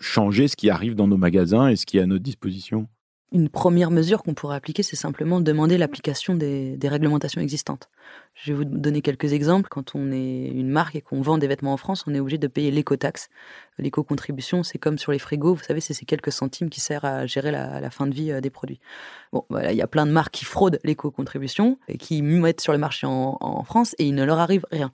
changer ce qui arrive dans nos magasins et ce qui est à notre disposition ?
Une première mesure qu'on pourrait appliquer, c'est simplement demander l'application des réglementations existantes. Je vais vous donner quelques exemples. Quand on est une marque et qu'on vend des vêtements en France, on est obligé de payer l'écotaxe. L'éco-contribution, c'est comme sur les frigos, vous savez, c'est ces quelques centimes qui servent à gérer la fin de vie des produits. Bon, voilà, il y a plein de marques qui fraudent l'éco-contribution et qui mettent sur le marché en France et il ne leur arrive rien.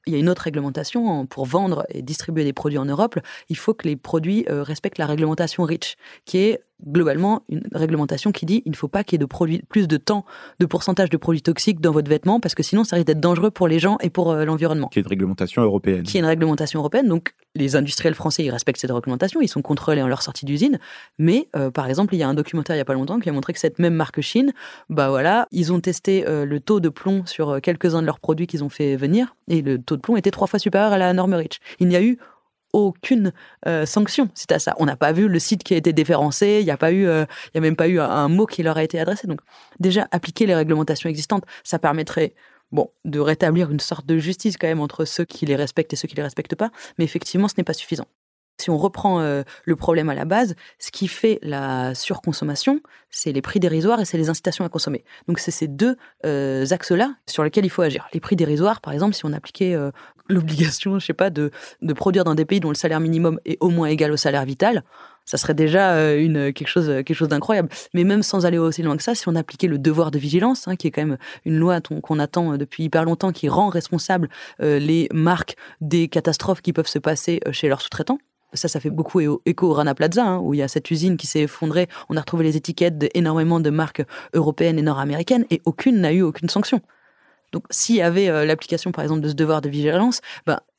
Il y a une autre réglementation pour vendre et distribuer des produits en Europe. Il faut que les produits respectent la réglementation REACH, qui est globalement une réglementation qui dit il ne faut pas qu'il y ait plus de pourcentage de produits toxiques dans votre vêtement parce que sinon ça risque d'être dangereux pour les gens et pour l'environnement.
Qui est une réglementation européenne.
Qui est une réglementation européenne. Donc les industriels français, ils respectent cette réglementation, ils sont contrôlés en leur sortie d'usine. Mais par exemple, il y a un documentaire il n'y a pas longtemps qui a montré que cette même marque Shein, ils ont testé le taux de plomb sur quelques-uns de leurs produits qu'ils ont fait venir et le taux de plomb était 3 fois supérieur à la norme REACH. Il n'y a eu aucune sanction suite à ça. On n'a pas vu le site qui a été déréférencé, il n'y a même pas eu un mot qui leur a été adressé. Donc déjà, appliquer les réglementations existantes, ça permettrait bon, de rétablir une sorte de justice quand même entre ceux qui les respectent et ceux qui les respectent pas, mais effectivement, ce n'est pas suffisant. Si on reprend le problème à la base, ce qui fait la surconsommation, c'est les prix dérisoires et c'est les incitations à consommer. Donc c'est ces deux axes-là sur lesquels il faut agir. Les prix dérisoires, par exemple, si on appliquait l'obligation, je sais pas, de produire dans des pays dont le salaire minimum est au moins égal au salaire vital, ça serait déjà quelque chose d'incroyable. Mais même sans aller aussi loin que ça, si on appliquait le devoir de vigilance, qui est quand même une loi qu'on attend depuis hyper longtemps, qui rend responsables les marques des catastrophes qui peuvent se passer chez leurs sous-traitants. Ça fait beaucoup écho au Rana Plaza, où il y a cette usine qui s'est effondrée. On a retrouvé les étiquettes d'énormément de marques européennes et nord-américaines et aucune n'a eu aucune sanction. Donc, s'il y avait l'application, par exemple, de ce devoir de vigilance,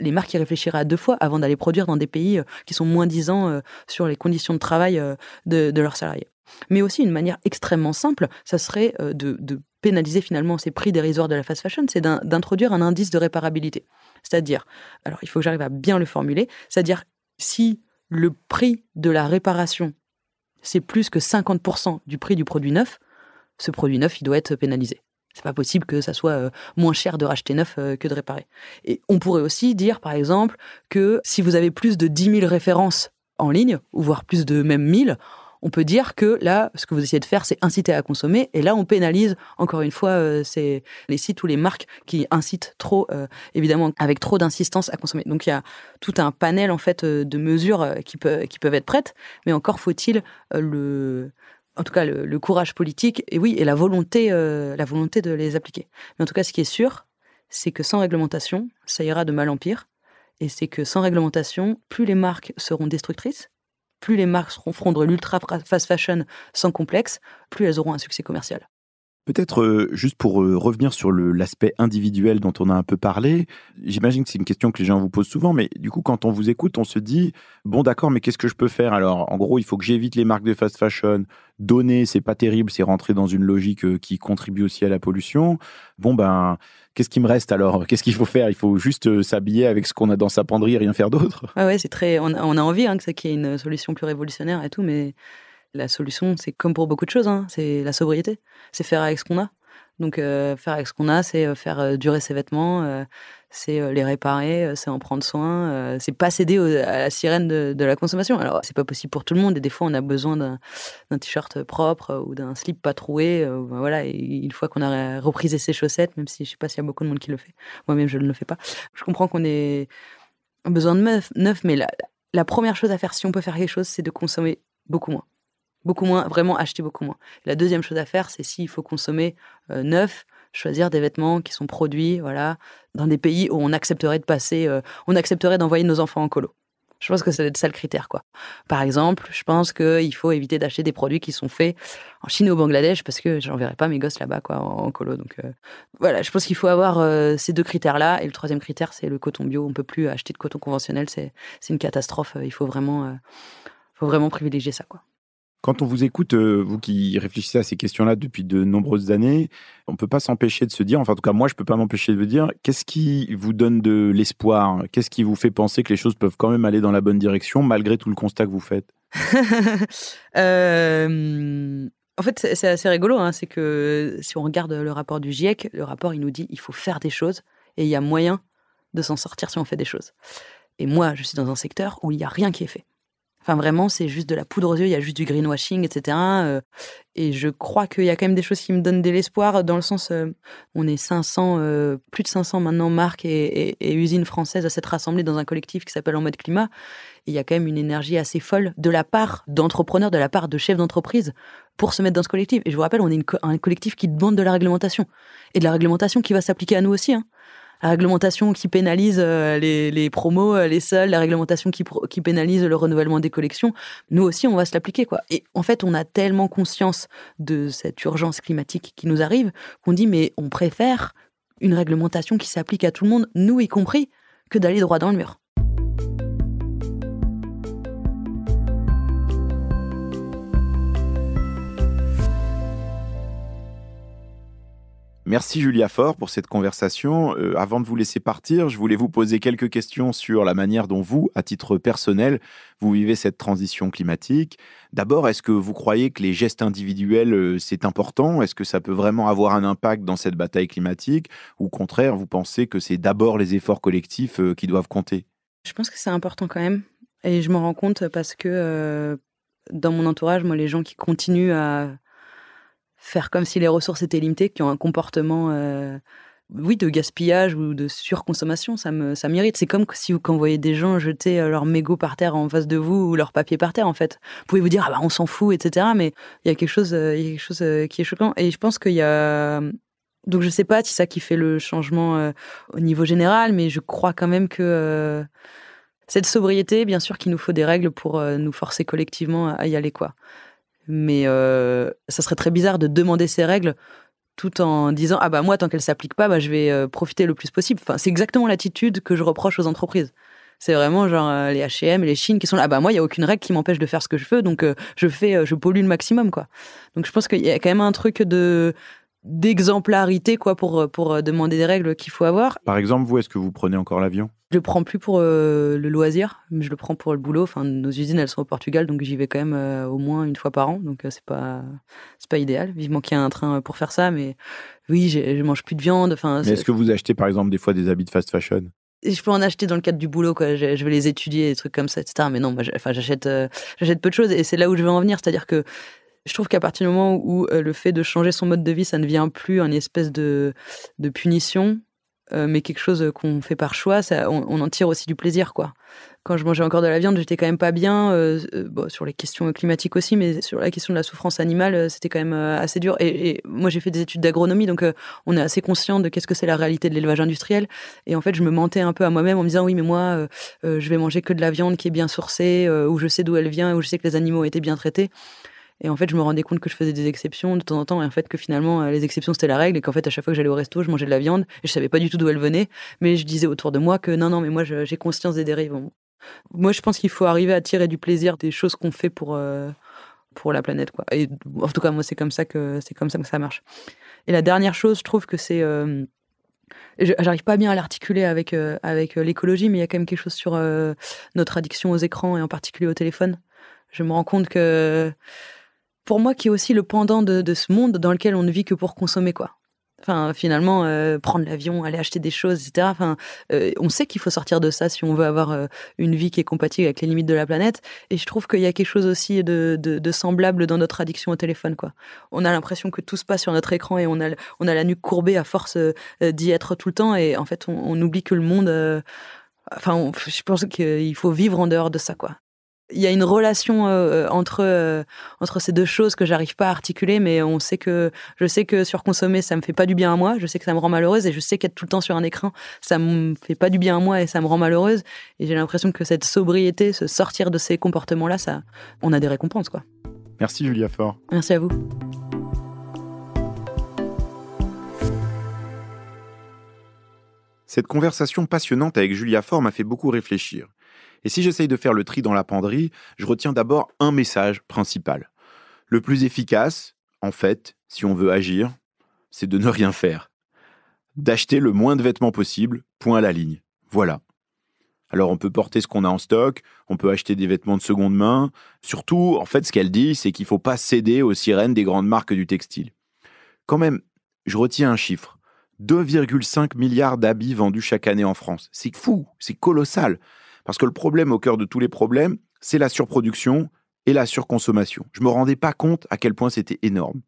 les marques y réfléchiraient à 2 fois avant d'aller produire dans des pays qui sont moins disants sur les conditions de travail de leurs salariés. Mais aussi, une manière extrêmement simple, ça serait de pénaliser finalement ces prix dérisoires de la fast fashion, c'est d'introduire un indice de réparabilité. C'est-à-dire, alors il faut que j'arrive à bien le formuler, c'est-à-dire si le prix de la réparation, c'est plus que 50% du prix du produit neuf, ce produit neuf, il doit être pénalisé. C'est pas possible que ça soit moins cher de racheter neuf que de réparer. Et on pourrait aussi dire, par exemple, que si vous avez plus de 10 000 références en ligne, ou voire plus de même 1000, on peut dire que là, ce que vous essayez de faire, c'est inciter à consommer. Et là, on pénalise, encore une fois, c'est les sites ou les marques qui incitent trop, évidemment, avec trop d'insistance à consommer. Donc, il y a tout un panel, en fait, de mesures qui peuvent être prêtes. Mais encore faut-il le courage politique et la volonté de les appliquer. Mais en tout cas, ce qui est sûr, c'est que sans réglementation, ça ira de mal en pire. Et c'est que sans réglementation, plus les marques seront destructrices, plus les marques feront de l'ultra fast fashion sans complexe, plus elles auront un succès commercial.
Peut-être juste pour revenir sur l'aspect individuel dont on a un peu parlé, j'imagine que c'est une question que les gens vous posent souvent, mais du coup, quand on vous écoute, on se dit « Bon, d'accord, mais qu'est-ce que je peux faire ?» Alors, en gros, il faut que j'évite les marques de fast fashion. Donner, c'est pas terrible, c'est rentrer dans une logique qui contribue aussi à la pollution. Bon, qu'est-ce qui me reste alors ? Qu'est-ce qu'il faut faire ? Il faut juste s'habiller avec ce qu'on a dans sa penderie et rien faire d'autre.
Ah ouais, c'est très... On a envie qu'il y ait une solution plus révolutionnaire et tout, mais... La solution, c'est comme pour beaucoup de choses, c'est la sobriété. C'est faire avec ce qu'on a. Donc, faire avec ce qu'on a, c'est faire durer ses vêtements, c'est les réparer, c'est en prendre soin, c'est pas céder à la sirène de la consommation. Alors, c'est pas possible pour tout le monde, et des fois, on a besoin d'un t-shirt propre ou d'un slip pas troué. Voilà, et une fois qu'on a reprisé ses chaussettes, même si je sais pas s'il y a beaucoup de monde qui le fait. Moi-même, je ne le fais pas. Je comprends qu'on ait besoin de neuf, mais la première chose à faire, si on peut faire quelque chose, c'est de consommer beaucoup moins. Beaucoup moins, vraiment acheter beaucoup moins. La deuxième chose à faire, c'est s'il faut consommer neuf, choisir des vêtements qui sont produits, dans des pays où on accepterait d'envoyer nos enfants en colo. Je pense que ça doit être ça le critère, quoi. Par exemple, je pense qu'il faut éviter d'acheter des produits qui sont faits en Chine ou au Bangladesh parce que j'enverrai pas mes gosses là-bas, quoi, en colo. Donc voilà, je pense qu'il faut avoir ces 2 critères-là. Et le troisième critère, c'est le coton bio. On peut plus acheter de coton conventionnel, c'est une catastrophe. Il faut vraiment privilégier ça, quoi.
Quand on vous écoute, vous qui réfléchissez à ces questions-là depuis de nombreuses années, on ne peut pas s'empêcher de se dire, enfin en tout cas moi je ne peux pas m'empêcher de me dire, qu'est-ce qui vous donne de l'espoir ? Qu'est-ce qui vous fait penser que les choses peuvent quand même aller dans la bonne direction malgré tout le constat que vous faites ?
En fait, c'est assez rigolo, c'est que si on regarde le rapport du GIEC, le rapport il nous dit il faut faire des choses et il y a moyen de s'en sortir si on fait des choses. Et moi, je suis dans un secteur où il n'y a rien qui est fait. Enfin, vraiment, c'est juste de la poudre aux yeux, il y a juste du greenwashing, etc. Et je crois qu'il y a quand même des choses qui me donnent de l'espoir, dans le sens, on est 500, plus de 500 maintenant, marques et usines françaises à s'être rassemblées dans un collectif qui s'appelle En Mode Climat. Et il y a quand même une énergie assez folle de la part d'entrepreneurs, de la part de chefs d'entreprise pour se mettre dans ce collectif. Et je vous rappelle, on est un collectif qui demande de la réglementation. Et de la réglementation qui va s'appliquer à nous aussi, La réglementation qui pénalise les promos, les soldes, la réglementation qui pénalise le renouvellement des collections, nous aussi, on va se l'appliquer, quoi. Et en fait, on a tellement conscience de cette urgence climatique qui nous arrive qu'on dit, mais on préfère une réglementation qui s'applique à tout le monde, nous y compris, que d'aller droit dans le mur.
Merci Julia Faure pour cette conversation. Avant de vous laisser partir, je voulais vous poser quelques questions sur la manière dont vous, à titre personnel, vous vivez cette transition climatique. D'abord, est-ce que vous croyez que les gestes individuels, c'est important? Est-ce que ça peut vraiment avoir un impact dans cette bataille climatique? Ou au contraire, vous pensez que c'est d'abord les efforts collectifs qui doivent compter?
Je pense que c'est important quand même. Et je m'en rends compte parce que dans mon entourage, moi, les gens qui continuent à faire comme si les ressources étaient limitées, qui ont un comportement, oui, de gaspillage ou de surconsommation, ça m'irrite. C'est comme si quand vous voyez des gens jeter leurs mégots par terre en face de vous ou leur papier par terre, en fait. Vous pouvez vous dire: «Ah bah, on s'en fout» et cetera, mais il y a quelque chose, qui est choquant et je pense qu'il y a donc je sais pas si c'est ça qui fait le changement, au niveau général, mais je crois quand même que, cette sobriété, bien sûr qu'il nous faut des règles pour, nous forcer collectivement à y aller, quoi. Mais ça serait très bizarre de demander ces règles tout en disant: «Ah bah, moi, tant qu'elles s'appliquent pas, bah, je vais, profiter le plus possible». Enfin, c'est exactement l'attitude que je reproche aux entreprises. C'est vraiment genre, les H&M et les Shein qui sont là: «Ah bah, moi, il y a aucune règle qui m'empêche de faire ce que je veux, donc je pollue le maximum», quoi. Donc je pense qu'il y a quand même un truc d'exemplarité, quoi, pour demander des règles qu'il faut avoir.
Par exemple, vous, est-ce que vous prenez encore l'avion?
Je le prends plus pour, le loisir, mais je le prends pour le boulot. Enfin, nos usines, elles sont au Portugal, donc j'y vais quand même, au moins une fois par an, donc c'est pas idéal. Vivement qu'il y ait un train, pour faire ça, mais oui, je mange plus de viande, enfin,
Mais est-ce que vous achetez par exemple des fois des habits de fast fashion?
et je peux en acheter dans le cadre du boulot, quoi. Je vais les étudier, des trucs comme ça et cetera, mais non, moi, j'achète peu de choses et c'est là où je veux en venir. C'est-à-dire que je trouve qu'à partir du moment où, le fait de changer son mode de vie, ça ne vient plus une espèce de punition, mais quelque chose, qu'on fait par choix, ça on en tire aussi du plaisir, quoi. Quand je mangeais encore de la viande, j'étais quand même pas bien, bon, sur les questions climatiques aussi, mais sur la question de la souffrance animale, c'était quand même, assez dur et moi j'ai fait des études d'agronomie, donc on est assez conscient de qu'est-ce que c'est la réalité de l'élevage industriel et en fait, je me mentais un peu à moi-même en me disant: «Oui, mais moi, je vais manger que de la viande qui est bien sourcée, où je sais d'où elle vient, où je sais que les animaux ont été bien traités». Et en fait, je me rendais compte que je faisais des exceptions de temps en temps et en fait que finalement, les exceptions, c'était la règle et qu'en fait, à chaque fois que j'allais au resto, je mangeais de la viande et je savais pas du tout d'où elle venait. Mais je disais autour de moi que non, non, mais moi, j'ai conscience des dérives. Moi, je pense qu'il faut arriver à tirer du plaisir des choses qu'on fait pour la planète, quoi. Et en tout cas, moi, c'est comme ça que ça marche. Et la dernière chose, je trouve que c'est, j'arrive pas bien à l'articuler avec l'écologie, mais il y a quand même quelque chose sur, notre addiction aux écrans et en particulier au téléphone. Je me rends compte que pour moi, qui est aussi le pendant de ce monde dans lequel on ne vit que pour consommer, quoi. Enfin, finalement, prendre l'avion, aller acheter des choses et cetera, enfin, on sait qu'il faut sortir de ça si on veut avoir, une vie qui est compatible avec les limites de la planète et je trouve qu'il y a quelque chose aussi de semblable dans notre addiction au téléphone, quoi. On a l'impression que tout se passe sur notre écran et on a la nuque courbée à force, d'y être tout le temps et en fait, on oublie que le monde, je pense qu'il faut vivre en dehors de ça, quoi. Il y a une relation, entre ces 2 choses que j'arrive pas à articuler, mais je sais que surconsommer, ça me fait pas du bien à moi. Je sais que ça me rend malheureuse et je sais qu'être tout le temps sur un écran, ça me fait pas du bien à moi et ça me rend malheureuse et j'ai l'impression que cette sobriété, se sortir de ces comportements-là, ça on a des récompenses, quoi.
Merci Julia Faure.
Merci à vous.
Cette conversation passionnante avec Julia Faure m'a fait beaucoup réfléchir. Et si j'essaye de faire le tri dans la penderie, je retiens d'abord un message principal. Le plus efficace, en fait, si on veut agir, c'est de ne rien faire. D'acheter le moins de vêtements possible, point à la ligne. Voilà. Alors on peut porter ce qu'on a en stock, on peut acheter des vêtements de seconde main. Surtout, en fait, ce qu'elle dit, c'est qu'il ne faut pas céder aux sirènes des grandes marques du textile. Quand même, je retiens un chiffre. 2,5 milliards d'habits vendus chaque année en France. C'est fou, c'est colossal. Parce que le problème au cœur de tous les problèmes, c'est la surproduction et la surconsommation. Je ne me rendais pas compte à quel point c'était énorme.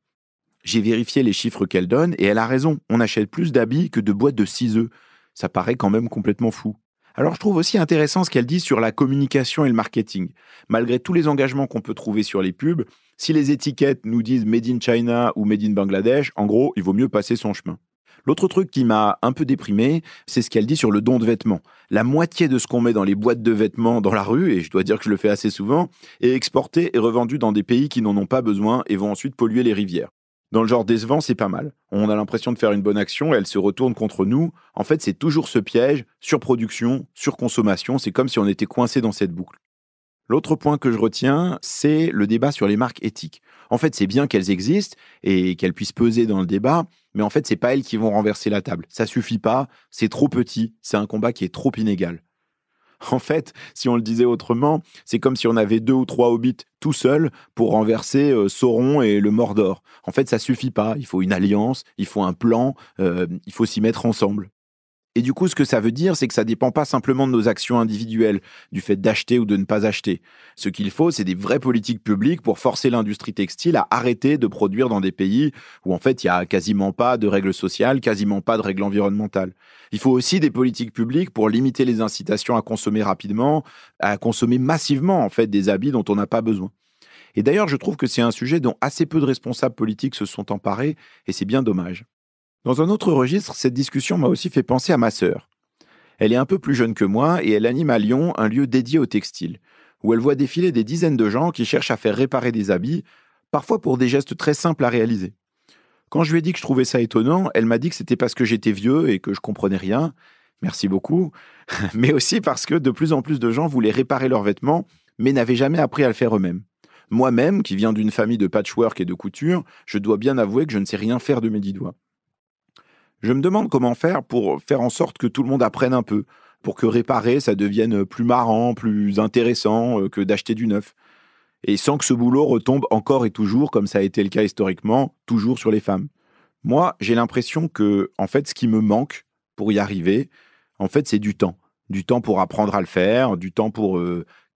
J'ai vérifié les chiffres qu'elle donne et elle a raison. On achète plus d'habits que de boîtes de 6 œufs. Ça paraît quand même complètement fou. Alors je trouve aussi intéressant ce qu'elle dit sur la communication et le marketing. Malgré tous les engagements qu'on peut trouver sur les pubs, si les étiquettes nous disent Made in China ou Made in Bangladesh, en gros, il vaut mieux passer son chemin. L'autre truc qui m'a un peu déprimé, c'est ce qu'elle dit sur le don de vêtements. La moitié de ce qu'on met dans les boîtes de vêtements dans la rue, et je dois dire que je le fais assez souvent, est exporté et revendu dans des pays qui n'en ont pas besoin et vont ensuite polluer les rivières. Dans le genre décevant, c'est pas mal. On a l'impression de faire une bonne action et elle se retourne contre nous. En fait, c'est toujours ce piège, surproduction, surconsommation, c'est comme si on était coincé dans cette boucle. L'autre point que je retiens, c'est le débat sur les marques éthiques. En fait, c'est bien qu'elles existent et qu'elles puissent peser dans le débat, mais en fait, c'est pas elles qui vont renverser la table. Ça suffit pas, c'est trop petit, c'est un combat qui est trop inégal. En fait, si on le disait autrement, c'est comme si on avait 2 ou 3 hobbits tout seuls pour renverser Sauron et le Mordor. En fait, ça suffit pas, il faut une alliance, il faut un plan, il faut s'y mettre ensemble. Et du coup, ce que ça veut dire, c'est que ça dépend pas simplement de nos actions individuelles, du fait d'acheter ou de ne pas acheter. Ce qu'il faut, c'est des vraies politiques publiques pour forcer l'industrie textile à arrêter de produire dans des pays où en fait il y a quasiment pas de règles sociales, quasiment pas de règles environnementales. Il faut aussi des politiques publiques pour limiter les incitations à consommer rapidement, à consommer massivement en fait des habits dont on n'a pas besoin. Et d'ailleurs, je trouve que c'est un sujet dont assez peu de responsables politiques se sont emparés, et c'est bien dommage. Dans un autre registre, cette discussion m'a aussi fait penser à ma sœur. Elle est un peu plus jeune que moi et elle anime à Lyon un lieu dédié au textile, où elle voit défiler des dizaines de gens qui cherchent à faire réparer des habits, parfois pour des gestes très simples à réaliser. Quand je lui ai dit que je trouvais ça étonnant, elle m'a dit que c'était parce que j'étais vieux et que je comprenais rien. Merci beaucoup. Mais aussi parce que de plus en plus de gens voulaient réparer leurs vêtements, mais n'avaient jamais appris à le faire eux-mêmes. Moi-même, qui viens d'une famille de patchwork et de couture, je dois bien avouer que je ne sais rien faire de mes 10 doigts. Je me demande comment faire pour faire en sorte que tout le monde apprenne un peu, pour que réparer, ça devienne plus marrant, plus intéressant que d'acheter du neuf. Et sans que ce boulot retombe encore et toujours, comme ça a été le cas historiquement, toujours sur les femmes. Moi, j'ai l'impression que, en fait, ce qui me manque pour y arriver, en fait, c'est du temps. Du temps pour apprendre à le faire, du temps pour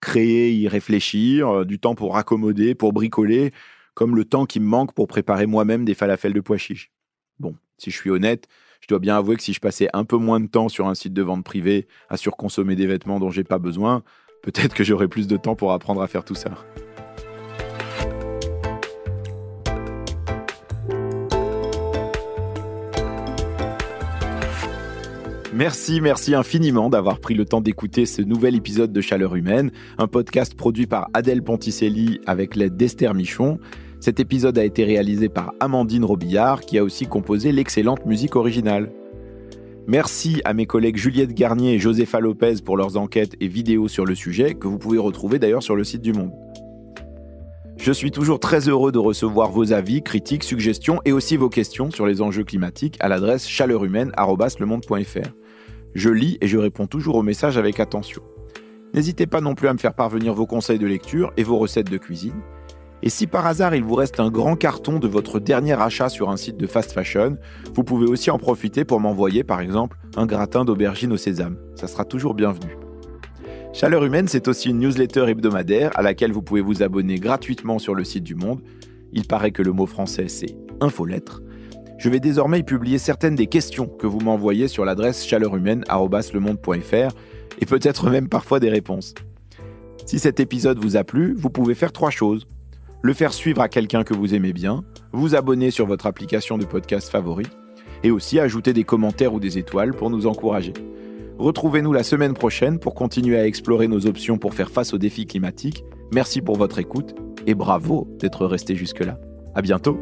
créer, y réfléchir, du temps pour raccommoder, pour bricoler, comme le temps qui me manque pour préparer moi-même des falafels de pois chiches. Bon, si je suis honnête, je dois bien avouer que si je passais un peu moins de temps sur un site de vente privée à surconsommer des vêtements dont j'ai pas besoin, peut-être que j'aurais plus de temps pour apprendre à faire tout ça. Merci infiniment d'avoir pris le temps d'écouter ce nouvel épisode de Chaleur Humaine, un podcast produit par Adèle Ponticelli avec l'aide d'Esther Michon. Cet épisode a été réalisé par Amandine Robillard, qui a aussi composé l'excellente musique originale. Merci à mes collègues Juliette Garnier et Josepha Lopez pour leurs enquêtes et vidéos sur le sujet, que vous pouvez retrouver d'ailleurs sur le site du Monde. Je suis toujours très heureux de recevoir vos avis, critiques, suggestions et aussi vos questions sur les enjeux climatiques à l'adresse chaleurhumaine@lemonde.fr. Je lis et je réponds toujours aux messages avec attention. N'hésitez pas non plus à me faire parvenir vos conseils de lecture et vos recettes de cuisine. Et si par hasard il vous reste un grand carton de votre dernier achat sur un site de fast fashion, vous pouvez aussi en profiter pour m'envoyer par exemple un gratin d'aubergine au sésame. Ça sera toujours bienvenu. Chaleur Humaine, c'est aussi une newsletter hebdomadaire à laquelle vous pouvez vous abonner gratuitement sur le site du Monde. Il paraît que le mot français c'est infolettre. Je vais désormais y publier certaines des questions que vous m'envoyez sur l'adresse chaleurhumaine@lemonde.fr et peut-être même parfois des réponses. Si cet épisode vous a plu, vous pouvez faire 3 choses. Le faire suivre à quelqu'un que vous aimez bien, vous abonner sur votre application de podcast favori, et aussi ajouter des commentaires ou des étoiles pour nous encourager. Retrouvez-nous la semaine prochaine pour continuer à explorer nos options pour faire face aux défis climatiques. Merci pour votre écoute et bravo d'être resté jusque-là. À bientôt.